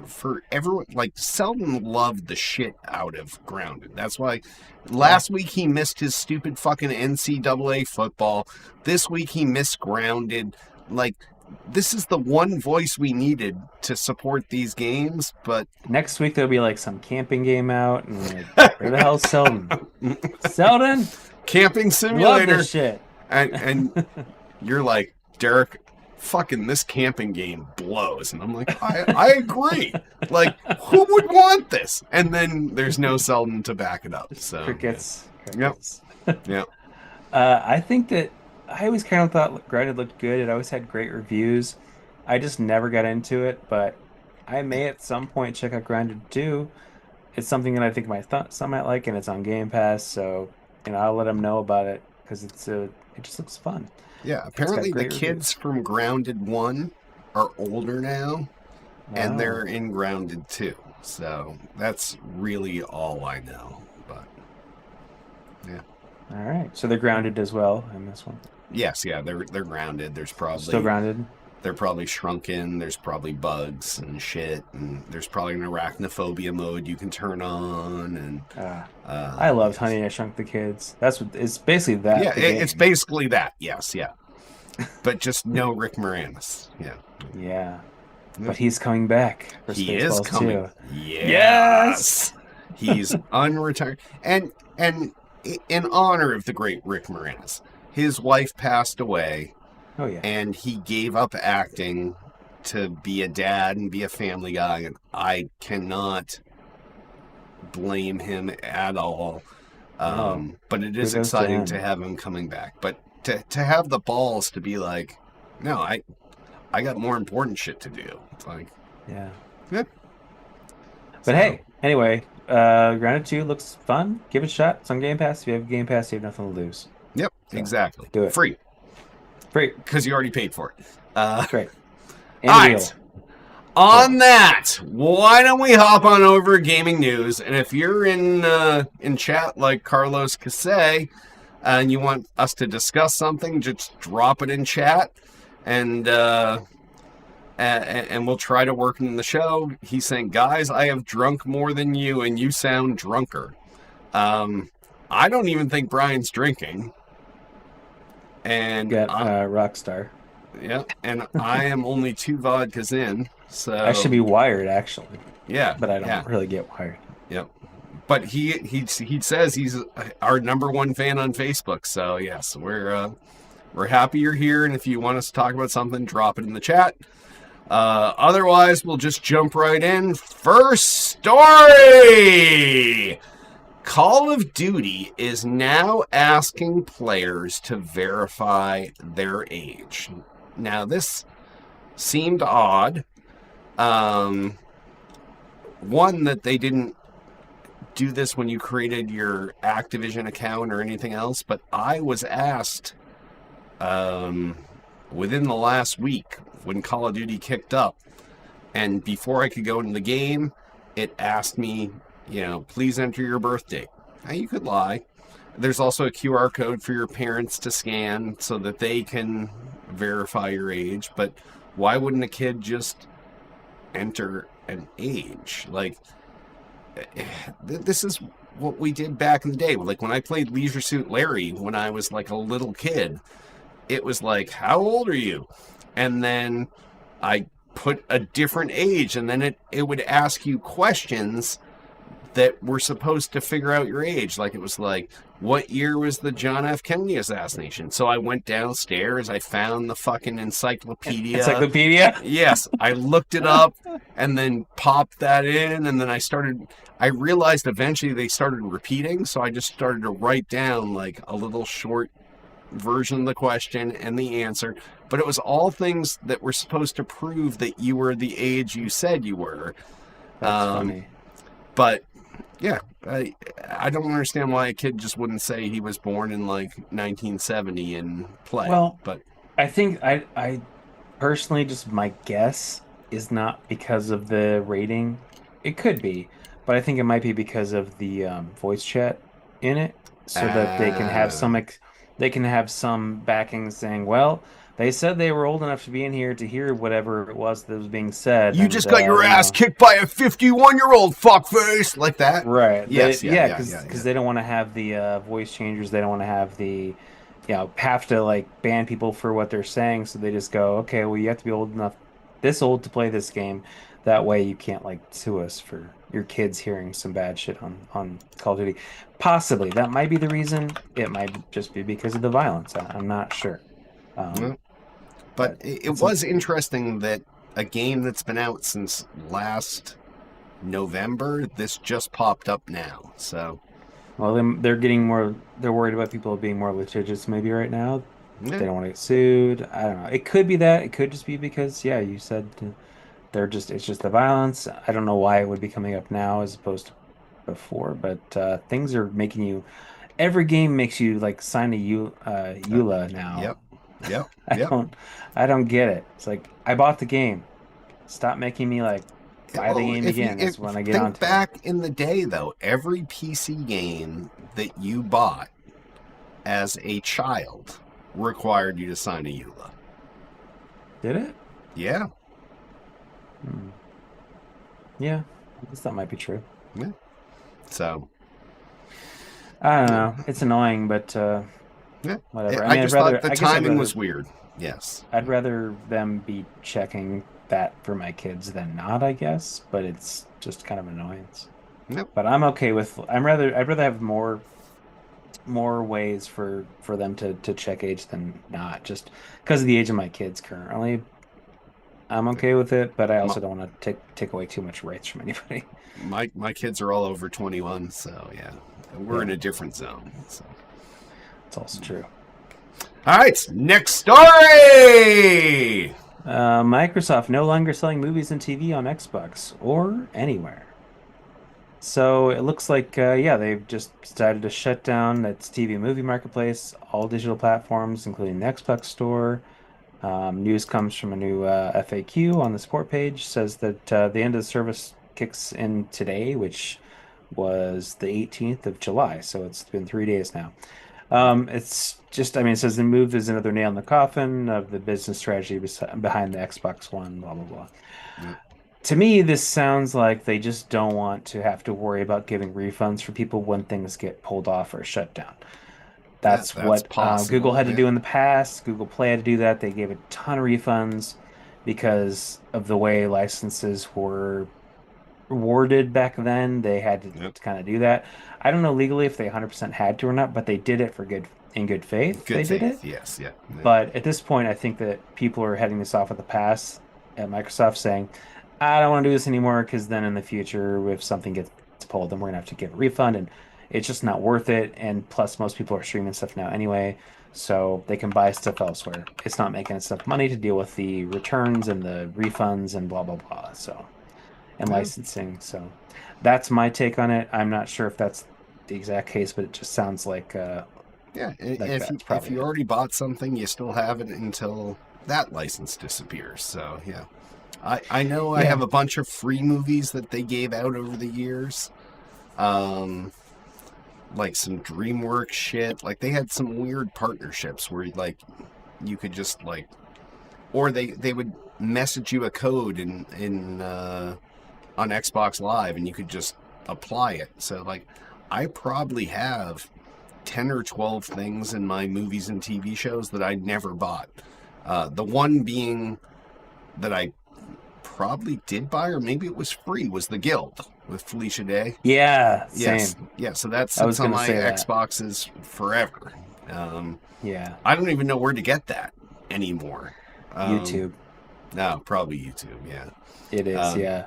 For everyone, like, Selden loved the shit out of Grounded. That's why last week he missed his stupid fucking NCAA football. This week he missed Grounded. Like, this is the one voice we needed to support these games, but Next week there'll be like some camping game out, and like, where the hell's Selden? Selden, Camping love Simulator, this shit. and you're like, Derek, fucking this camping game blows. And I'm like, I agree. Like, who would want this? And then there's no Selden to back it up. So Crickets. Yep. Crickets. yeah. I think that I always kind of thought Grounded looked good. It always had great reviews. I just never got into it, but I may at some point check out Grounded 2. It's something that I think some might like, and it's on Game Pass, so I'll let them know about it because it just looks fun. Yeah, apparently the great kids from Grounded 1 are older now, and Wow. they're in Grounded 2. So that's really all I know. But yeah. All right, so they're grounded as well in this one. Yes, yeah, they're grounded. There's probably Still grounded. they're probably shrunken. There's probably bugs and shit, and there's probably an arachnophobia mode you can turn on, and I loved Honey, I Shrunk the Kids. That's what it's basically that. yeah, the game. it's basically that. Yes, yeah, but just no Rick Moranis. Yeah, Yeah, but he's coming back for he is Spaceballs coming. 2. Yes, he's unretired, and in honor of the great Rick Moranis, his wife passed away. Oh yeah. And he gave up acting to be a dad and be a family guy, and I cannot blame him at all. But it is Kudos to exciting him. to have him coming back. But to have the balls to be like, no, I got more important shit to do. It's like, Yeah. yeah. But hey, anyway, Grounded 2 looks fun. Give it a shot. It's on Game Pass. If you have Game Pass, you have nothing to lose. Yep, exactly. do it. Free, Great. because you already paid for it. Great. And All real. right. On that, why don't we hop on over to gaming news? And if you're in chat like Carlos Casay, and you want us to discuss something, just drop it in chat, and we'll try to work it in the show. He's saying, guys, I have drunk more than you, and you sound drunker. I don't even think Brian's drinking. And Got Rockstar. yeah, and I am only 2 vodkas in, so I should be wired actually, yeah, but I don't yeah, really get wired. yep. But he says he's our number 1 fan on Facebook, so yes, we're happy you're here, and if you want us to talk about something, drop it in the chat. Otherwise, we'll just jump right in. First story. Call of Duty is now asking players to verify their age. Now, this seemed odd. One, that they didn't do this when you created your Activision account or anything else, but I was asked within the last week when Call of Duty kicked up, and before I could go into the game, it asked me, please enter your birth date. Now, you could lie. There's also a QR code for your parents to scan so that they can verify your age. But why wouldn't a kid just enter an age? Like, this is what we did back in the day. Like, when I played Leisure Suit Larry when I was like a little kid, it was like, how old are you? And then I put a different age, and then it would ask you questions that were supposed to figure out your age. Like it was like, what year was the John F. Kennedy assassination? So I went downstairs, I found the fucking encyclopedia. Encyclopedia? Yes, I looked it up and then popped that in, and then I realized eventually they started repeating, so I just started to write down like a little short version of the question and the answer. But it was all things that were supposed to prove that you were the age you said you were. That's funny. But yeah, I don't understand why a kid just wouldn't say he was born in like 1970 and play. Well, but I think I personally, just my guess is not because of the rating. It could be, but I think it might be because of the voice chat in it, so that they can have they can have some backing saying, well, they said they were old enough to be in here to hear whatever it was that was being said. you and, just got your you ass know. kicked by a 51-year-old fuckface like that. Right. Yes, Yeah, yeah, because they don't want to have the voice changers. They don't want to have have to like ban people for what they're saying. So they just go, okay, well, you have to be this old to play this game. That way you can't like sue us for your kids hearing some bad shit on Call of Duty. Possibly. That might be the reason. It might just be because of the violence. I'm not sure. Yeah. But it was interesting that a game that's been out since last November, this just popped up now. So, Well, they're getting more. They're worried about people being more litigious, maybe right now. They yeah. don't want to get sued. I don't know. It could be that. It could just be because, yeah, you said it's just the violence. I don't know why it would be coming up now as opposed to before, but things are making you. Every game makes you like sign a EULA now. Yep. Yep. I Yep. don't. I don't get it. It's like I bought the game. Stop making me like buy the game again. That's when I get think onto it. back in the day, though, every PC game that you bought as a child required you to sign a EULA. Did it? Yeah. Yeah, I guess that might be true. Yeah. So. I don't know. It's annoying, but Yeah. whatever. I mean, just I'd rather. thought the I guess I'd timing rather, was weird. Yes. I'd rather them be checking that for my kids than not, I guess. But it's just kind of annoyance. Yep. But I'm okay with. I'd rather have more ways for them to check age than not, just because of the age of my kids currently. I'm okay with it, but I also don't want to take away too much rights from anybody. My kids are all over 21, so yeah, we're in a different zone. So. It's also true. All right, next story. Microsoft no longer selling movies and TV on Xbox or anywhere. So it looks like, they've just decided to shut down its TV and movie marketplace, all digital platforms, including the Xbox Store. News comes from a new FAQ on the support page, says that the end of the service kicks in today, which was the 18th of July. So it's been 3 days now. It's just, it says the move is another nail in the coffin of the business strategy behind the Xbox One, blah, blah, blah. Yeah. To me, this sounds like they just don't want to have to worry about giving refunds for people when things get pulled off or shut down. That's what possible, Google had to do in the past. Google Play had to do that. They gave a ton of refunds because of the way licenses were rewarded back then. They had to kind of do that. I don't know legally if they 100% had to or not, but they did it in good faith. They did it. Yes, yeah. But at this point, I think that people are heading this off at the pass at Microsoft saying, I don't want to do this anymore because then in the future, if something gets pulled, then we're going to have to give a refund. And it's just not worth it. And plus, most people are streaming stuff now anyway, so they can buy stuff elsewhere. It's not making us enough money to deal with the returns and the refunds and blah, blah, blah. So, and licensing. So that's my take on it. I'm not sure if that's the exact case, but it just sounds like... and like if you already bought something, you still have it until that license disappears. So, yeah. I know I have a bunch of free movies that they gave out over the years. Like some DreamWorks shit. Like they had some weird partnerships where like you could just like, or they would message you a code in on Xbox Live and you could just apply it. So like I probably have 10 or 12 things in my movies and TV shows that I never bought. The one being that I probably did buy, or maybe it was free, was The Guild. with Felicia Day. Yeah, Yes, same. yeah. So that I was sits on gonna my say that. Xboxes forever. Yeah, I don't even know where to get that anymore. YouTube. No, probably YouTube. Yeah. It is. Um, Yeah,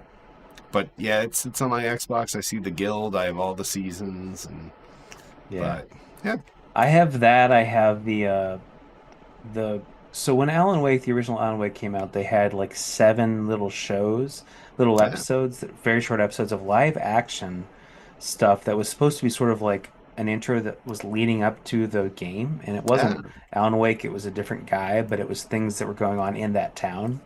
but yeah, it's on my Xbox. I see the Guild. I have all the seasons, and yeah. but yeah, I have that. I have the so when Alan Wake, the original Alan Wake came out, they had like 7 little shows, little yeah, episodes, very short episodes of live action stuff that was supposed to be sort of like an intro that was leading up to the game, and it yeah, wasn't Alan Wake, it was a different guy, but it was things that were going on in that town.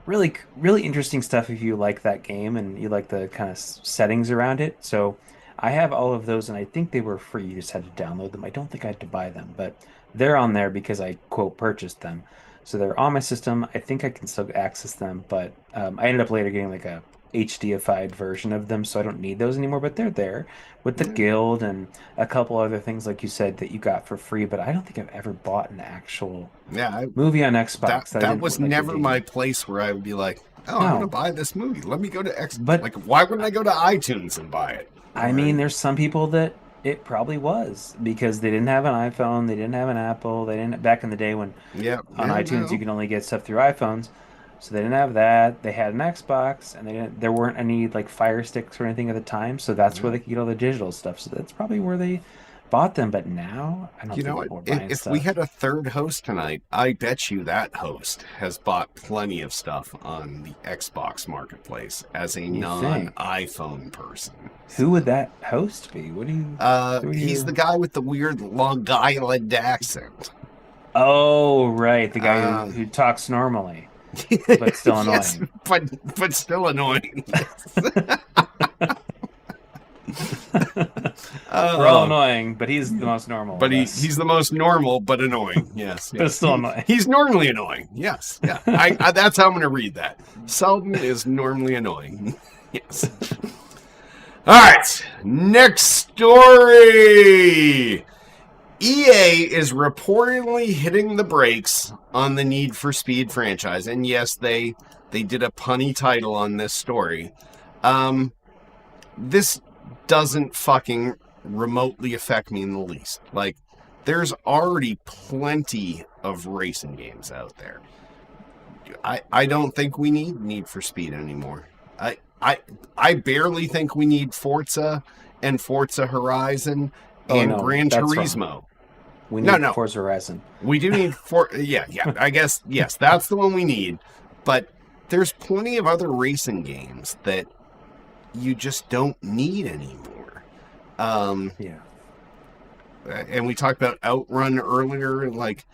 Really, really interesting stuff if you like that game and you like the kind of settings around it. So I have all of those, and I think they were free. You just had to download them. I don't think I had to buy them, but they're on there because I quote purchased them. So they're on my system. I think I can still access them, but I ended up later getting like a HDified version of them, so I don't need those anymore. But they're there with the yeah. guild and a couple other things like you said that you got for free. But I don't think I've ever bought an actual Yeah, movie on that Xbox that I that didn't was like the never my game. place where I would be like, oh, I'm gonna No. buy this movie. Let me go to X. But Like, why wouldn't I go to iTunes and buy it? I mean, there's some people that it probably was because they didn't have an iPhone, they didn't have an Apple, they didn't back in the day when Yeah, on yeah, iTunes you no, could only get stuff through iPhones. So they didn't have that. They had an Xbox and there weren't any like Fire Sticks or anything at the time, so that's where yeah. they could get all the digital stuff. So that's probably where they bought them, but now I don't You know think what? people are buying If we had stuff. a third host tonight, I bet you that host has bought plenty of stuff on the Xbox marketplace as a You think? non-iPhone person. Who would So, that host be? Who are he's the you? guy with the weird Long Island accent. Oh, right, the guy who Uh, who talks normally, but still yes, annoying. but still annoying. Yes. We're all Oh, annoying, but he's the most normal but of us. he's the most normal, but annoying. Yes, But it's yes. still annoying. He's normally annoying. Yes, yeah. I that's how I'm going to read that. Selden is normally annoying. Yes. All right. Next story. EA is reportedly hitting the brakes on the Need for Speed franchise, and yes, they did a punny title on this story. Um, this doesn't fucking remotely affect me in the least. Like, there's already plenty of racing games out there. I don't think we need for Speed anymore. I I barely think we need Forza and Forza Horizon Oh and no, Gran that's wrong. Turismo. We No, need no, Forza Horizon. we do need yeah. I guess yes, that's the one we need. But there's plenty of other racing games that you just don't need anymore. Um, Yeah. and we talked about Outrun earlier. Like,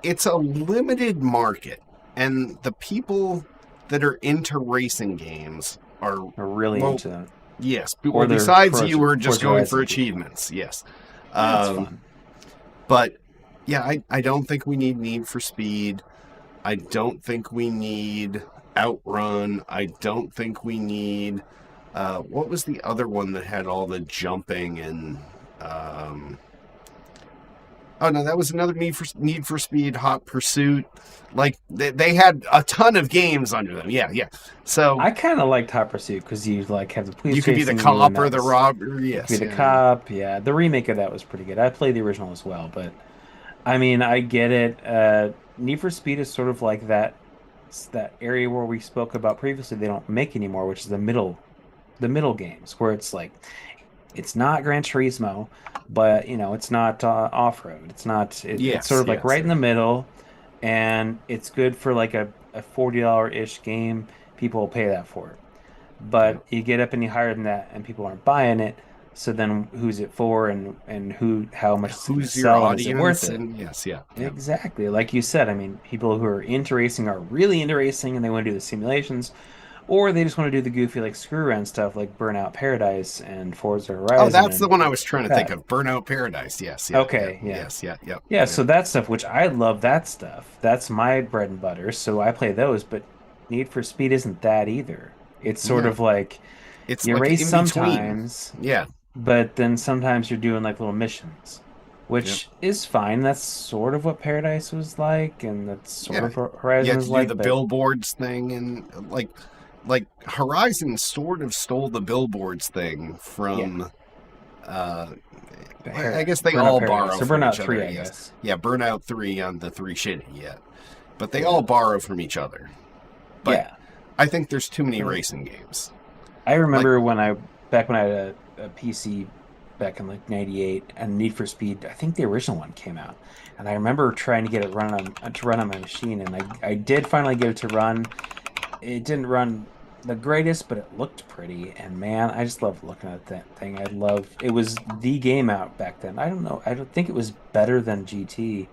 it's a limited market, and the people that are into racing games are, We're really well, into that. yes. Or Well, they're besides you, who are just Forza going for Horizon people. achievements. Yes. That's Um, fun. but yeah, I don't think we need for Speed. I don't think we need Outrun. I don't think we need. What was the other one that had all the jumping and? Oh no, that was another Need for Speed, Hot Pursuit. Like they had a ton of games under them. Yeah, yeah. So I kind of liked Hot Pursuit because you like have the police you could be the chasing you, and cop or that the was robber. you could be Yes, the yeah, cop. Yeah, the remake of that was pretty good. I played the original as well, but I mean, I get it. Need for Speed is sort of like that area where we spoke about previously. They don't make anymore, which is the middle games where it's like it's not Gran Turismo, but it's not off-road. It's sort yes, of like yes, right in the middle, and it's good for like a $40-ish game. People will pay that for it. yeah. But you get up any higher than that, and people aren't buying it. So then, who's it for, and how much is it going to Who's your sell, and is it worth audience? it? And yes, yeah, yeah, Exactly, like you said. I mean, people who are into racing are really into racing, and they want to do the simulations, or they just want to do the goofy like screw around stuff like Burnout Paradise and Forza Oh, Horizon that's and the one I was trying to think that. of. Burnout Paradise. Yes, yeah, yeah, Okay, yeah. yes, yeah, yep, Yeah, yep, so that stuff, which I love that stuff. That's my bread and butter, so I play those, but Need for Speed isn't that either. It's sort yeah. of like It's you like race in between. sometimes, Yeah, but then sometimes you're doing like little missions, yep, which is fine. That's sort of what Paradise was like, and that's sort yeah. of what You Horizon have is to do like, the but billboards thing, and like like Horizon sort of stole the billboards thing from. I guess they Burnout all Paradise, borrow or from Burnout each 3, other. I Yes. guess. Yeah, Burnout 3 on the 3 shitty yet, but they all borrow from each other. But Yeah. I think there's too many racing games. I remember back when I had a PC back in like '98, and Need for Speed. I think the original one came out, and I remember trying to get it to run on my machine, and I did finally get it to run. It didn't run the greatest, but it looked pretty, and man, I just loved looking at that thing. It was the game out back then. I don't know. I don't think it was better than GT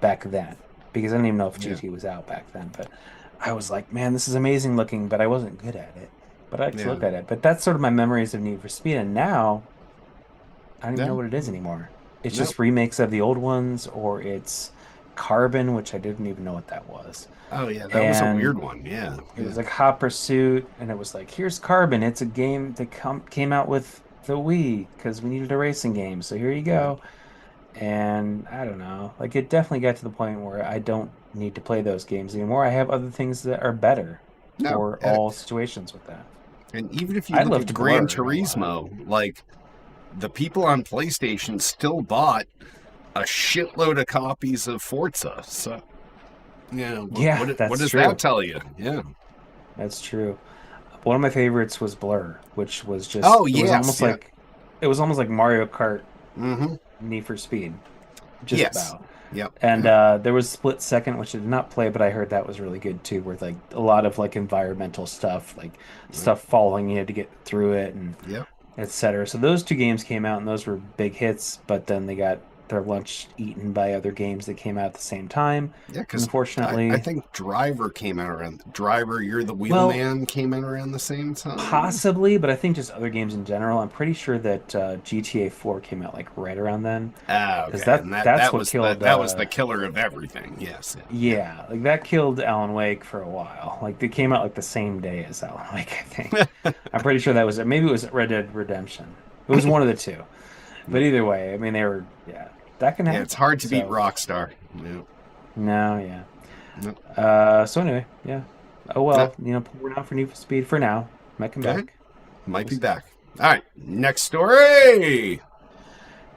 back then, because I don't even know if Yeah. GT was out back then, but I was like, man, this is amazing looking, but I wasn't good at it. But I like to look at it. But that's sort of my memories of Need for Speed, and now I don't even know what it is anymore. It's just remakes of the old ones, or it's Carbon, which I didn't even know what that was. Oh yeah, that was a weird one. Yeah, It was like Hot Pursuit, and it was like, here's Carbon. It's a game that came out with the Wii because we needed a racing game. So here you go. And I don't know. Like, it definitely got to the point where I don't need to play those games anymore. I have other things that are better for all situations with that. And even if you I'd look love at to Gran blur a lot. Turismo, like the people on PlayStation still bought a shitload of copies of Forza. So, Yeah, what that's does true. that tell you? Yeah. That's true. One of my favorites was Blur, which was just Oh, it was yes, almost yeah. like it was almost like Mario Kart Mm-hmm. Need for Speed. Just Yes. about. Yep. And there was Split Second, which I did not play, but I heard that was really good too, with like a lot of like environmental stuff, like stuff following you to get through it and Yep. etc. So those two games came out and those were big hits, but then they got their lunch eaten by other games that came out at the same time. Yeah, because Unfortunately, I think Driver came out around. Driver, You're the well, Wheelman came out around the same time. possibly, but I think just other games in general. I'm pretty sure that GTA 4 came out like right around then. Ah, okay. Because And that's what was killed. that was the killer of everything. Yes. Yeah, like that killed Alan Wake for a while. Like they came out like the same day as Alan Wake, I think. I'm pretty sure that was it. Maybe it was Red Dead Redemption. It was one of the two. But either way, I mean, that can happen. Yeah, it's hard to beat So, Rockstar. Yeah. No, yeah. Yep. So anyway, yeah. Oh well, we're out for Need for Speed for now. Might come Okay. back. Might be back. All right, next story.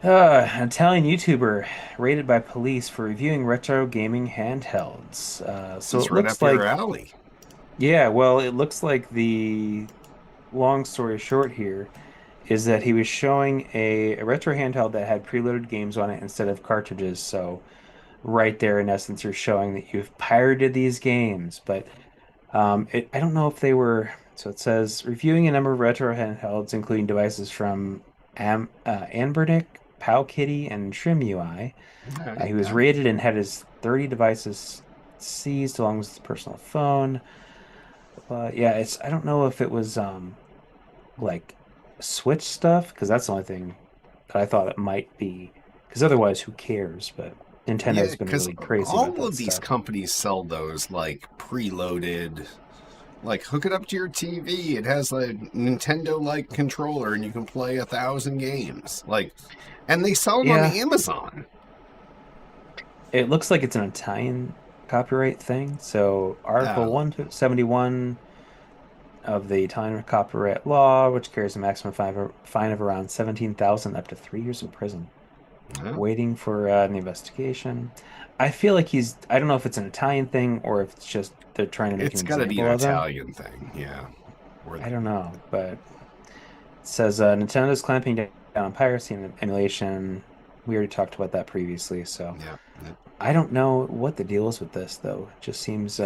An Italian YouTuber raided by police for reviewing retro gaming handhelds. So This is it right looks up like, your alley. yeah, well, it looks like the long story short here is that he was showing a retro handheld that had preloaded games on it instead of cartridges. So right there, in essence, you're showing that you've pirated these games. But I don't know if they were. So it says reviewing a number of retro handhelds, including devices from Anbernic, Powkitty, and TrimUI. He was raided and had his 30 devices seized along with his personal phone. Yeah, I don't know if it was like Switch stuff, because that's the only thing that I thought it might be. Because otherwise, who cares? But Nintendo's been really crazy about all that of these stuff. companies sell those like preloaded. Like hook it up to your TV. It has a Nintendo-like controller, and you can play 1,000 games. Like, and they sell them on Yeah, Amazon. it looks like it's an Italian copyright thing. So Article Oh, 171 of the Italian copyright law, which carries a maximum fine of around 17,000 up to 3 years in prison. well, Waiting for an investigation. I feel like I don't know if it's an Italian thing or if it's just they're trying to make it's an got to be example an of him. Italian thing, yeah. I don't know, but it says Nintendo's clamping down on piracy and emulation. We already talked about that previously, so Yeah. I don't know what the deal is with this though. It just seems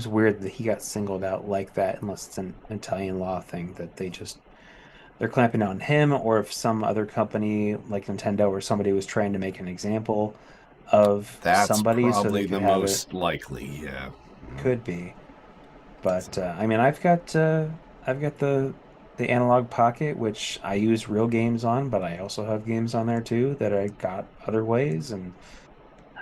weird that he got singled out like that, unless it's an Italian law thing that they're clamping down on him, or if some other company like Nintendo or somebody was trying to make an example of That's somebody so probably they the could have it. most likely, yeah. Could be, but I mean, I've got the Analog Pocket, which I use real games on, but I also have games on there too that I got other ways, and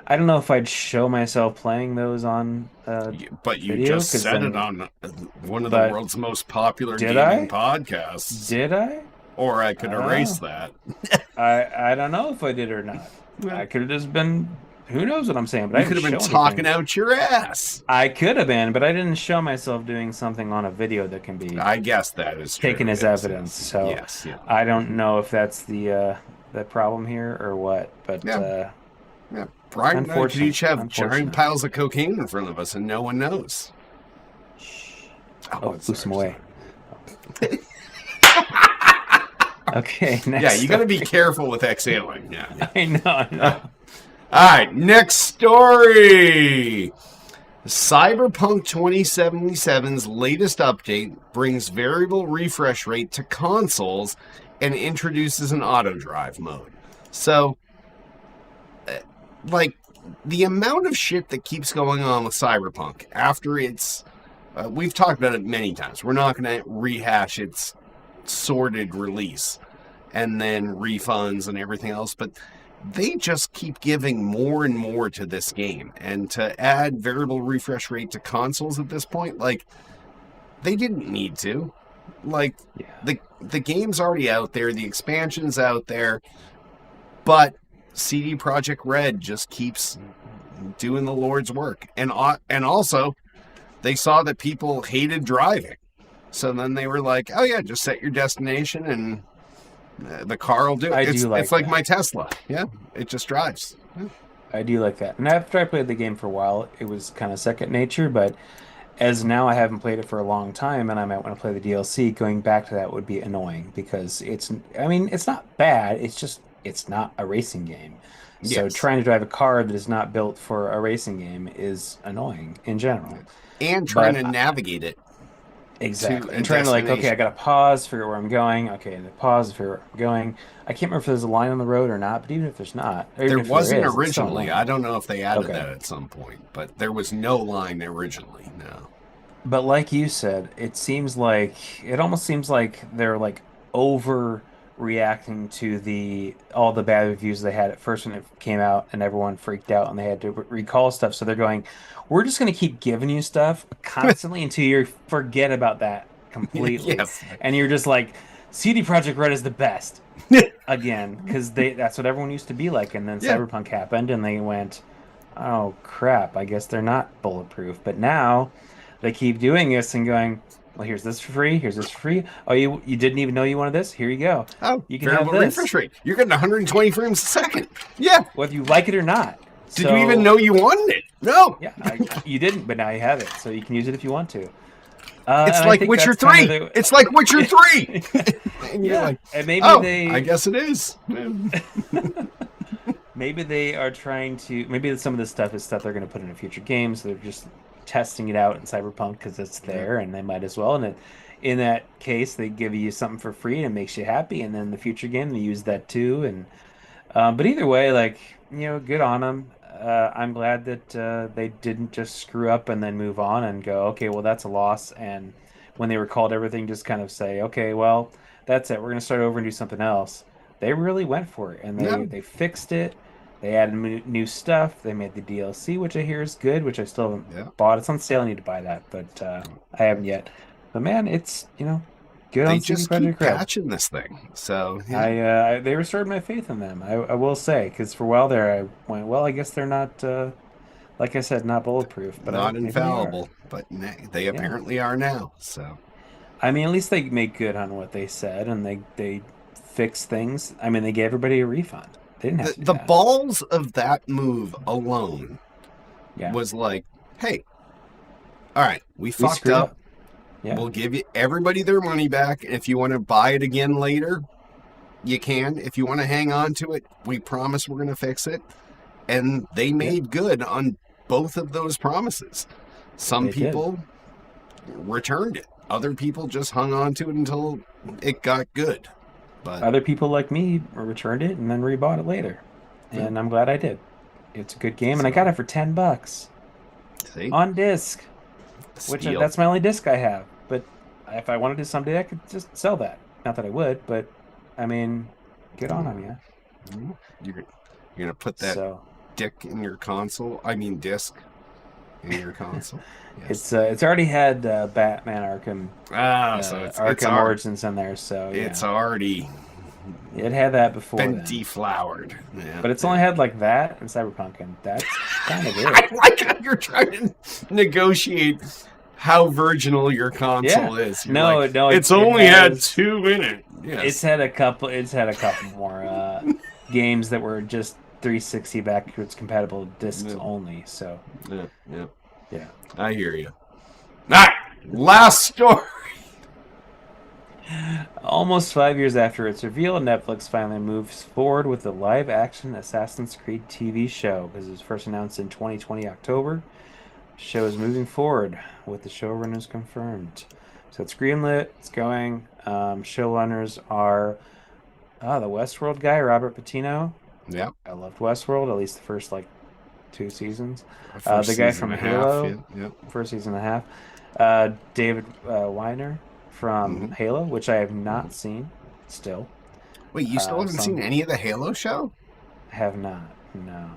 I don't know if I'd show myself playing those on But you video, just because said it then, on one of the but world's most popular did gaming I? podcasts. Did I? Or I could I don't erase know. that. I don't know if I did or not. Well, I could have just been Who knows what I'm saying? But I You could didn't have been show talking anything. out your ass. I could have been, but I didn't show myself doing something on a video that can be I guess that is true. taken as yes, evidence. yes. So Yes, yeah. I don't know if that's the problem here or what. But Yeah. Yeah, Brian and I could each have giant piles of cocaine in front of us and no one knows. Oh, lose some away. Okay, next. Yeah, you got to be careful with exhaling. Yeah. I know. All right, next story. Cyberpunk 2077's latest update brings variable refresh rate to consoles and introduces an auto drive mode. So, like, the amount of shit that keeps going on with Cyberpunk after it's... we've talked about it many times. We're not going to rehash its sordid release and then refunds and everything else, but they just keep giving more and more to this game. And to add variable refresh rate to consoles at this point, like, they didn't need to. Like, the game's already out there, the expansion's out there, but CD Projekt Red just keeps doing the Lord's work. And also, they saw that people hated driving. So then they were like, oh yeah, just set your destination and the car will do it. It's like my Tesla. Yeah, it just drives. Yeah. I do like that. And after I played the game for a while, it was kind of second nature, but as now I haven't played it for a long time and I might want to play the DLC, going back to that would be annoying because it's not bad, it's not a racing game. So Yes. trying to drive a car that is not built for a racing game is annoying in general. And trying to navigate it. Exactly. And trying to okay, I got to pause, figure out where I'm going. Okay, and pause, figure out where I'm going. I can't remember if there's a line on the road or not, but even if there's not. There wasn't originally. I don't know if they added that at some point, but there was no line originally, no. But like you said, it almost seems like they're like overreacting to all the bad reviews they had at first when it came out and everyone freaked out and they had to recall stuff. So they're going, we're just going to keep giving you stuff constantly until you forget about that completely. Yes. And you're just like, CD Projekt Red is the best again, because that's what everyone used to be like. And then Cyberpunk happened and they went, oh crap, I guess they're not bulletproof. But now they keep doing this and going, well, here's this for free. Here's this for free. Oh, you didn't even know you wanted this? Here you go. Oh, you can have this. Refresh rate. You're getting 120 frames a second. Yeah. Whether you like it or not. Did you even know you wanted it? No. Yeah, you didn't, but now you have it, so you can use it if you want to. It's like Witcher 3. It's like Witcher 3. And you're like, and maybe I guess it is. Maybe they are trying to. Maybe some of this stuff is stuff they're going to put in a future game, so they're just testing it out in Cyberpunk because it's there, and they might as well. And in that case, they give you something for free and it makes you happy, and then the future game they use that too. And but either way, good on them. I'm glad that they didn't just screw up and then move on and go, okay, well, that's a loss. And when they recalled everything, just kind of say, okay, well, that's it. We're going to start over and do something else. They really went for it, and they fixed it. They added new stuff. They made the DLC, which I hear is good, which I still haven't bought. It's on sale. I need to buy that, but I haven't yet. But man, it's, good on CD Projekt Red. They just keep patching this thing. So they restored my faith in them. I will say, because for a while there, I went, well, I guess they're not, like I said, not bulletproof, but not infallible. But they apparently are now. So, I mean, at least they make good on what they said, and they fix things. I mean, they gave everybody a refund. They didn't have to do that. Balls of that move alone was like, hey, all right, we fucked up. Yeah. We'll give everybody their money back. If you want to buy it again later, you can. If you want to hang on to it, we promise we're going to fix it. And they made good on both of those promises. Some people returned it. Other people just hung on to it until it got good. But other people like me returned it and then rebought it later. And I'm glad I did. It's a good game, and I got it for $10 on disc. Which that's my only disc I have. But if I wanted to someday, I could just sell that. Not that I would, but I mean, good on them, yeah. You're gonna put that dick in your console. I mean, disc in your console. Yes. It's already had Batman Arkham. So it's Arkham Origins in there. So it's already It had that before Been then. deflowered. Yeah, But it's only had like that and Cyberpunk, and that's kind of it. I like how you're trying to negotiate how virginal your console is. You're No, like, no, it's it only had has- 2 in it. Yes. It's had a couple. It's had a couple more games that were just 360 backwards compatible discs Yeah. only. So Yeah. yeah. I hear you. All right, last story. Almost 5 years after its reveal, Netflix finally moves forward with the live-action Assassin's Creed TV show because it was first announced in 2020 October. The show is moving forward with the showrunners confirmed. So it's greenlit. It's going. Showrunners are the Westworld guy, Robert Patino. Yeah. I loved Westworld, at least the first like 2 seasons. First The guy season from and a half, Halo, yeah. first season and a half. David Weiner from Mhm. Halo, which I have not seen still. Wait, you still haven't some- seen any of the Halo show? Have not. No.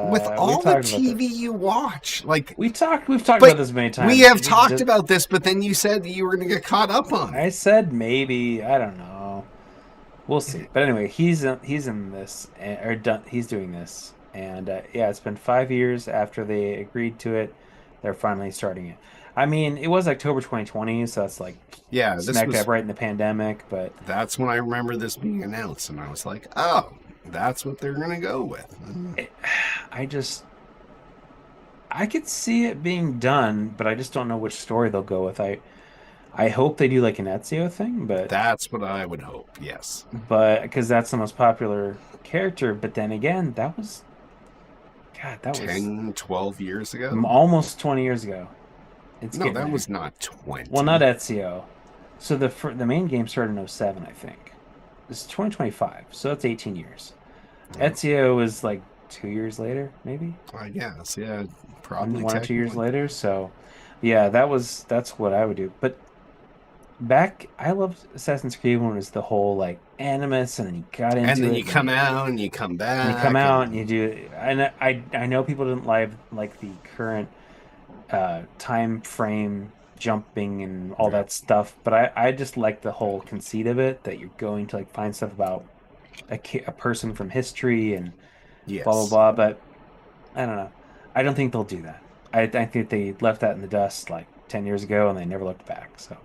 With we all the talked about TV this. you watch, like We've talked But about this many times. we have It talked just- about this, but then you said that you were going to get caught up on it. I said maybe. I don't know. We'll see. But anyway, he's in this, or done. He's doing this, and yeah, it's been 5 years after they agreed to it. They're finally starting it. I mean, it was October 2020, so that's like Yeah, this smack was. dab right in the pandemic. But That's when I remember this being announced, and I was like, "Oh, that's what they're going to go with." I could see it being done, but I just don't know which story they'll go with. I hope they do like an Ezio thing, but That's what I would hope. Yes. because that's the most popular character. But then again, that was 10, 12 years ago. almost 20 years ago. It's No, getting that there. was not 20. Well, not Ezio. So the main game started in 07, I think. This is 2025, so that's 18 years. Ezio was like 2 years later, maybe I guess. Yeah, probably one or 2 years technically. later. So, yeah, that's what I would do. But I loved Assassin's Creed when it was the whole like Animus, and then you got into And then it, you come out and you come back. and you come out and you do. And I know people didn't like the current time frame jumping and all that stuff, but I just like the whole conceit of it, that you're going to like find stuff about a person from history and Yes. blah blah blah. But I don't know. I don't think they'll do that. I think they left that in the dust like 10 years ago and they never looked back. So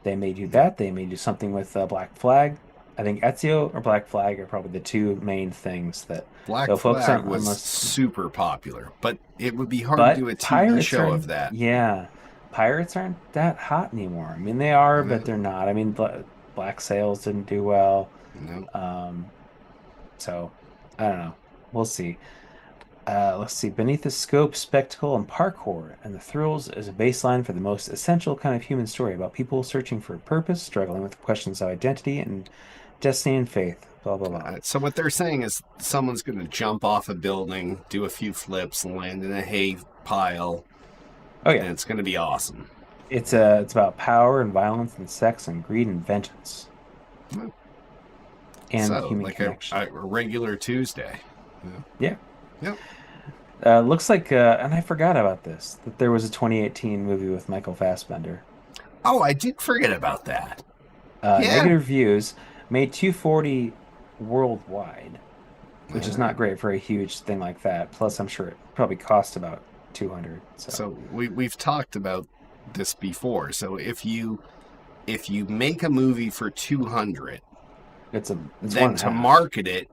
they may do that. They may do something with Black Flag. I think Ezio or Black Flag are probably the two main things that Black they'll focus Flag on, was unless- super popular, but it would be hard but to do a TV pirates show aren't- of that. Yeah, pirates aren't that hot anymore. I mean, they are, but Mhm. they're not. I mean, Black Sails didn't do well. No. So I don't know. We'll see. Let's see. Beneath the scope, spectacle, and parkour, and the thrills is a baseline for the most essential kind of human story about people searching for a purpose, struggling with questions of identity and destiny and faith. Blah blah blah. So what they're saying is someone's going to jump off a building, do a few flips, land in a hay pile, Oh and yeah, it's going to be awesome. it's about power and violence and sex and greed and vengeance. Hmm. And So, human like connection. a regular Tuesday. Yeah. Yep. Looks like, and I forgot about this, that there was a 2018 movie with Michael Fassbender. Oh, I did forget about that. Yeah. Negative reviews, made 240 worldwide, which is not great for a huge thing like that. Plus, I'm sure it probably cost about 200. So we've talked about this before. So if you make a movie for 200, it's then one to half. market it,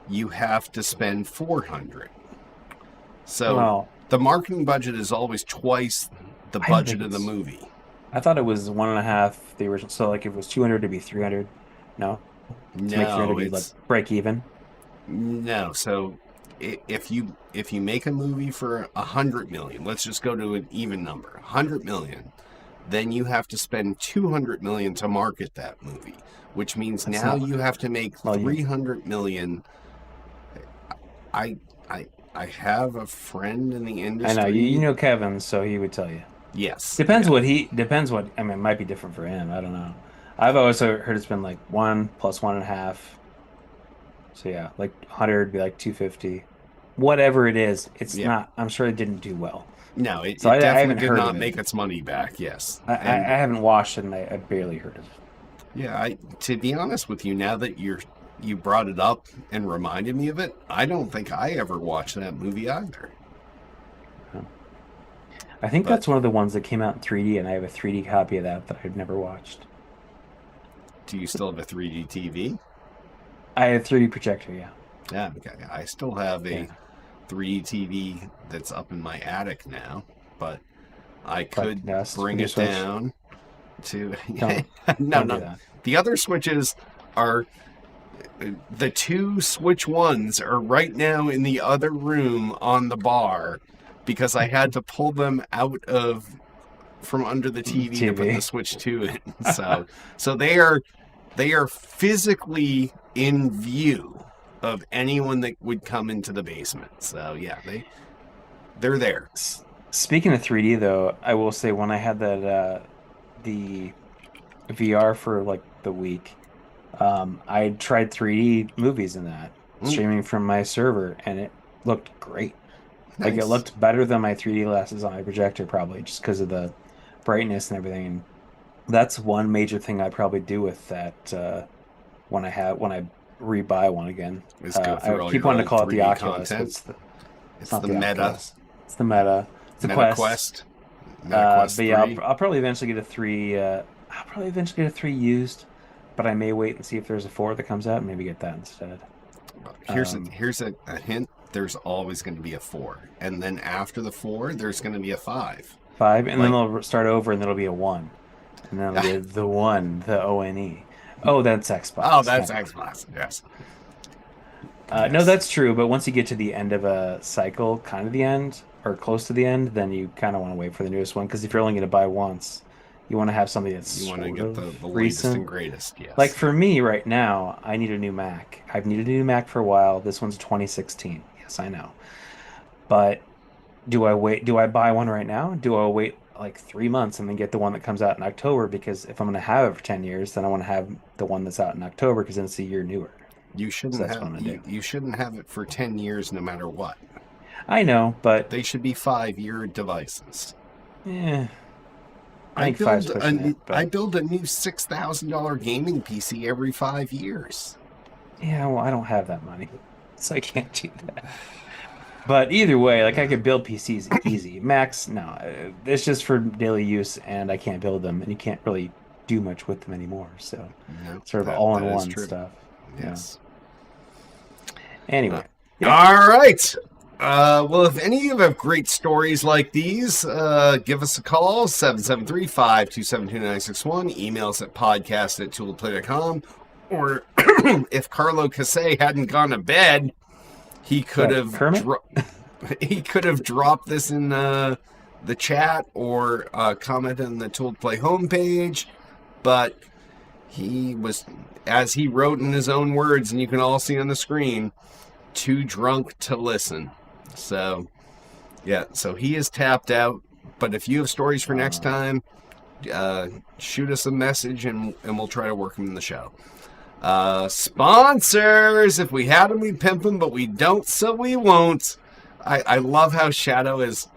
you have to spend 400. So Well, the marketing budget is always twice the I budget think of the it's- movie. I thought it was one and a half the original. So like if it was 200 to be 300. No, to make 300 No, be like it's break even. no. So if you make a movie for 100 million, let's just go to an even number, 100 million, then you have to spend 200 million to market that movie, which means That's now not- you have to make Well, 300 million. I have a friend in the I industry. know you know Kevin, so he would tell you. Yes. Depends yeah. what I mean, it might be different for him. I don't know. I've always heard it's been like 1 plus 1.5. So yeah, like 100 would be like 250. Whatever it is, it's Yeah. not. I'm sure it didn't do well. No, it, So it I definitely haven't did heard not of it. make its money back. Yes. I And- haven't watched it, and I barely heard of it. Yeah, to be honest with you, now that you brought it up and reminded me of it, I don't think I ever watched that movie either. I think But that's one of the ones that came out in 3D, and I have a 3D copy of that I've never watched. do you still have a 3D TV? I have a 3D projector, yeah. Yeah, okay. I still have Yeah. a 3D TV that's up in my attic now, but I But could yes, bring when you it switch, down to don't no, don't do no. that. The other switches are the two Switch ones are right now in the other room on the bar because I had to pull them out of from under the TV to put the TV. Switch 2 in. So they are physically in view of anyone that would come into the basement. So yeah, they're there. Speaking of 3D though, I will say when I had that the VR for like the week, I tried 3D movies in that Mm, streaming from my server, and it looked great. Like it nice. looked better than my 3D glasses on my projector, probably just because of the brightness and everything. And that's one major thing I probably do with that when I rebuy one again. Let's go I through all keep your wanting to old call it the 3D Oculus, but content. it's It's not the the Meta, Oculus. It's the Meta. It's the Meta Quest. Quest, Meta Quest But yeah, 3. I'll probably eventually get a three. I'll probably eventually get a three used, but I may wait and see if there's a four that comes out and maybe get that instead. Um, Here's a hint. There's always going to be a 4, and then after the 4, there's going to be a 5. Five, and then Like, they'll start over, and there'll be a one, and then it'll be the one, the ONE. Oh, that's oh, Xbox. that's Never mind. Xbox. Yes, No, yes. that's true. But once you get to the end of a cycle, kind of the end or close to the end, then you kind of want to wait for the newest one because if you're only going to buy once, you want to have something that's You want to sort get of the latest and recent. greatest. Like Yes. for me right now, I need a new Mac. I've needed a new Mac for a while. This one's 2016. Yes, I know. But do I wait? Do I buy one right now? Do I wait like 3 months and then get the one that comes out in October? Because if I'm going to have it for 10 years, then I want to have the one that's out in October because then it's a year newer. So that's what I'm going to do. You shouldn't have it for 10 years no matter what. I know, but They should be 5-year devices. eh, I I think five's build pushing it. I But build a new $6,000 gaming PC every 5 years. yeah, well, I don't have that money, so I can't do that. But either way, like I could build PCs easy. Macs, no, it's just for daily use, and I can't build them, and you can't really do much with them anymore. So No, sort of that is all-in-one true. stuff. Yeah. Yes. Uh, Anyway, yeah, all right. Well, if any of you have great stories like these, give us a call, 773-527-2961. Email us at podcast@toolplay.com. Or if Carlo Casse hadn't gone to bed, he could what have Kermit? he could have dropped this in the chat or commented on the Tool to Play homepage. But he was, as he wrote in his own words, and you can all see on the screen, too drunk to listen. So, yeah, so he is tapped out. But if you have stories for next Uh, time, shoot us a message and we'll try to work them in the show. Sponsors! If we had them, we'd pimp them, but we don't, so we won't. I love how Shadow is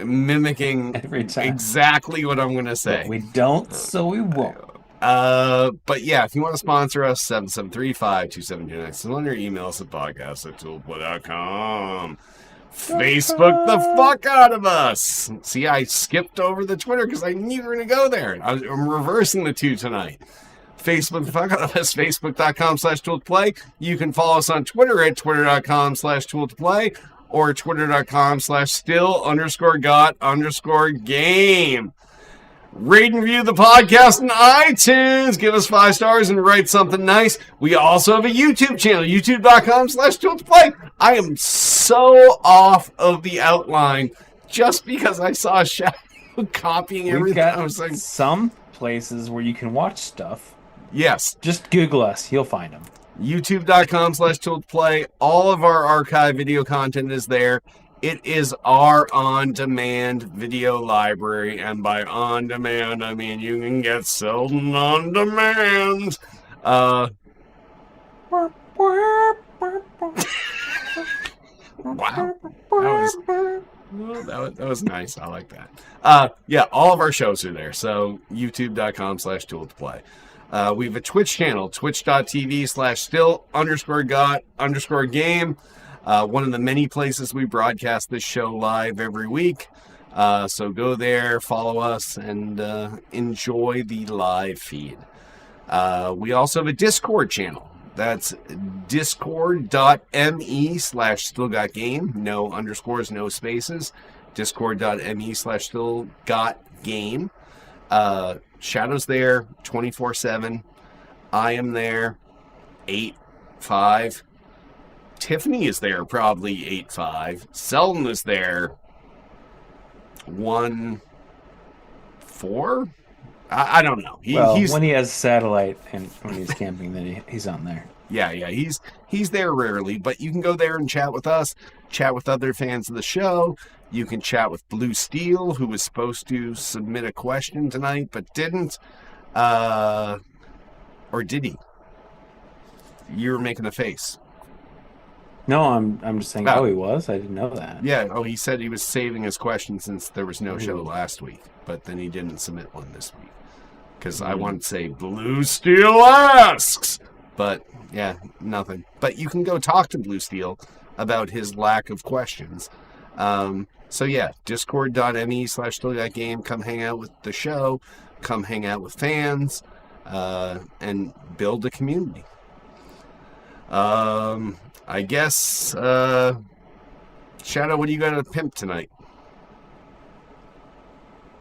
mimicking every time. exactly what I'm going to But say. we don't, so we won't. But yeah, if you want to sponsor us, 773-527-2961, or email us at podcast@toolplay.com. Facebook the fuck out of us. See, I skipped over the Twitter because I knew you were going to go there. I'm reversing the two tonight. Facebook the fuck out of us, facebook.com/tooltoplay. You can follow us on Twitter at twitter.com/tooltoplay or twitter.com/still_got_game. Rate and review the podcast on iTunes. Give us 5 stars and write something nice. We also have a YouTube channel, youtube.com/tooltoplay. I am so off of the outline just because I saw Shadow copying We've everything. I got was like, some places where you can watch stuff. yes, Just Google us, you'll find them. youtube.com/tooltoplay. All of our archive video content is there. It is our on-demand video library, and by on-demand, I mean you can get Selden on demand. Wow, that was nice. I like that. Yeah, all of our shows are there. So youtube.com/tooltoplay. We have a Twitch channel, twitch.tv/still_got_game. One of the many places we broadcast this show live every week. So go there, follow us, and enjoy the live feed. We also have a Discord channel. That's discord.me/stillgotgame. No underscores, no spaces. Discord.me/stillgotgame. Shadow's there 24/7. I am there 8/5. Tiffany is there probably 8/5. Selden is there 1/4. I don't know. He's when he has satellite and when he's camping, then he's on there. Yeah, he's there rarely, but you can go there and chat with us, chat with other fans of the show. You can chat with Blue Steel, who was supposed to submit a question tonight but didn't. Or did he? You were making a face. No, I'm just saying. Oh, he was. I didn't know that. Yeah. Oh, he said he was saving his question since there was no show last week, but then he didn't submit one this week because I wanted to say Blue Steel asks, but yeah, nothing. But you can go talk to Blue Steel about his lack of questions. So yeah, discord.me/stillgotgame. Come hang out with the show. Come hang out with fans, and build a community. I guess, Shadow, what do you got to pimp tonight?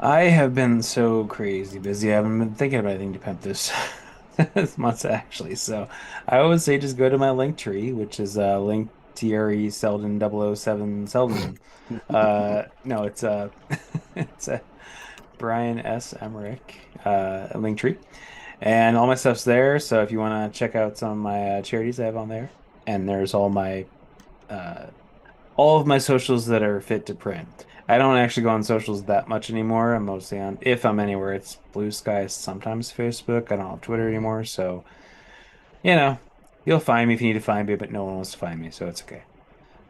I have been so crazy busy. I haven't been thinking of anything to pimp this month, actually. So I always say just go to my link tree, which is linktr Selden 007 Selden. No, it's it's a Brian S. Emmerich link tree. And all my stuff's there. So if you want to check out some of my charities I have on there. And there's all of my socials that are fit to print. I don't actually go on socials that much anymore. I'm mostly on, if I'm anywhere, it's Blue Sky, sometimes Facebook. I don't have Twitter anymore. So, you'll find me if you need to find me, but no one wants to find me, so it's okay.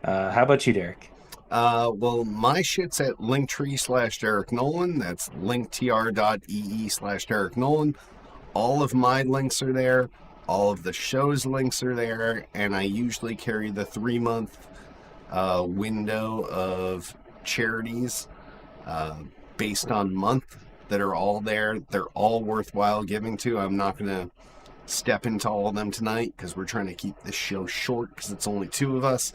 How about you, Derek? Well, my shit's at linktree/Derek Nolan. That's linktr.ee/Derek Nolan. All of my links are there. All of the show's links are there, and I usually carry the 3-month window of charities based on month that are all there. They're all worthwhile giving to. I'm not going to step into all of them tonight because we're trying to keep this show short because it's only 2 of us.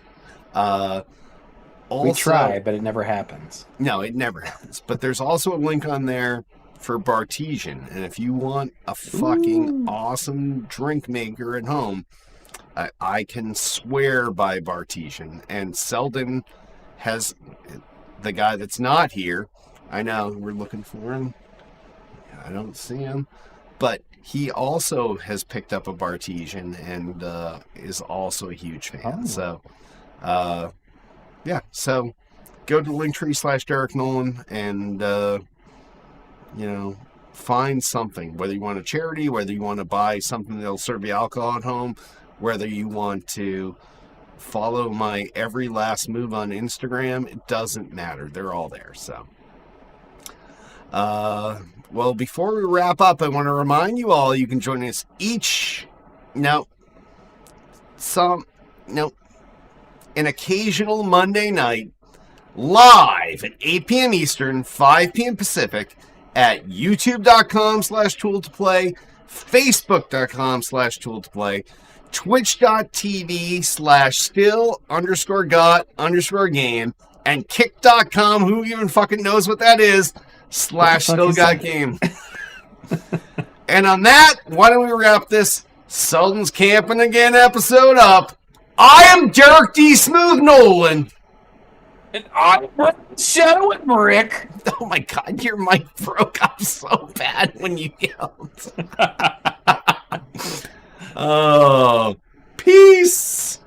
We try, but it never happens. No, it never happens. But there's also a link on there for Bartesian, and if you want a fucking awesome drink maker at home, I can swear by Bartesian. And Selden has the guy that's not here. I know we're looking for him. I don't see him, but he also has picked up a Bartesian and is also a huge fan. So, yeah. So go to linktree/Derek Nolan and find something, whether you want a charity, whether you want to buy something that'll serve you alcohol at home, whether you want to follow my every last move on Instagram. It doesn't matter. They're all there. So, well, before we wrap up, I want to remind you all, you can join us an occasional Monday night live at 8 p.m. Eastern, 5 p.m. Pacific at youtube.com/tool2play, facebook.com/tool2play, twitch.tv/still_got_game, and kick.com, who even fucking knows what that is, /stillgotgame. And on that, why don't we wrap this Selden's Camping Again episode up? I am Derek D. Smooth Nolan. And I'm Shadow Emmerich. Oh my God, your mic broke up so bad when you yelled. Oh, peace.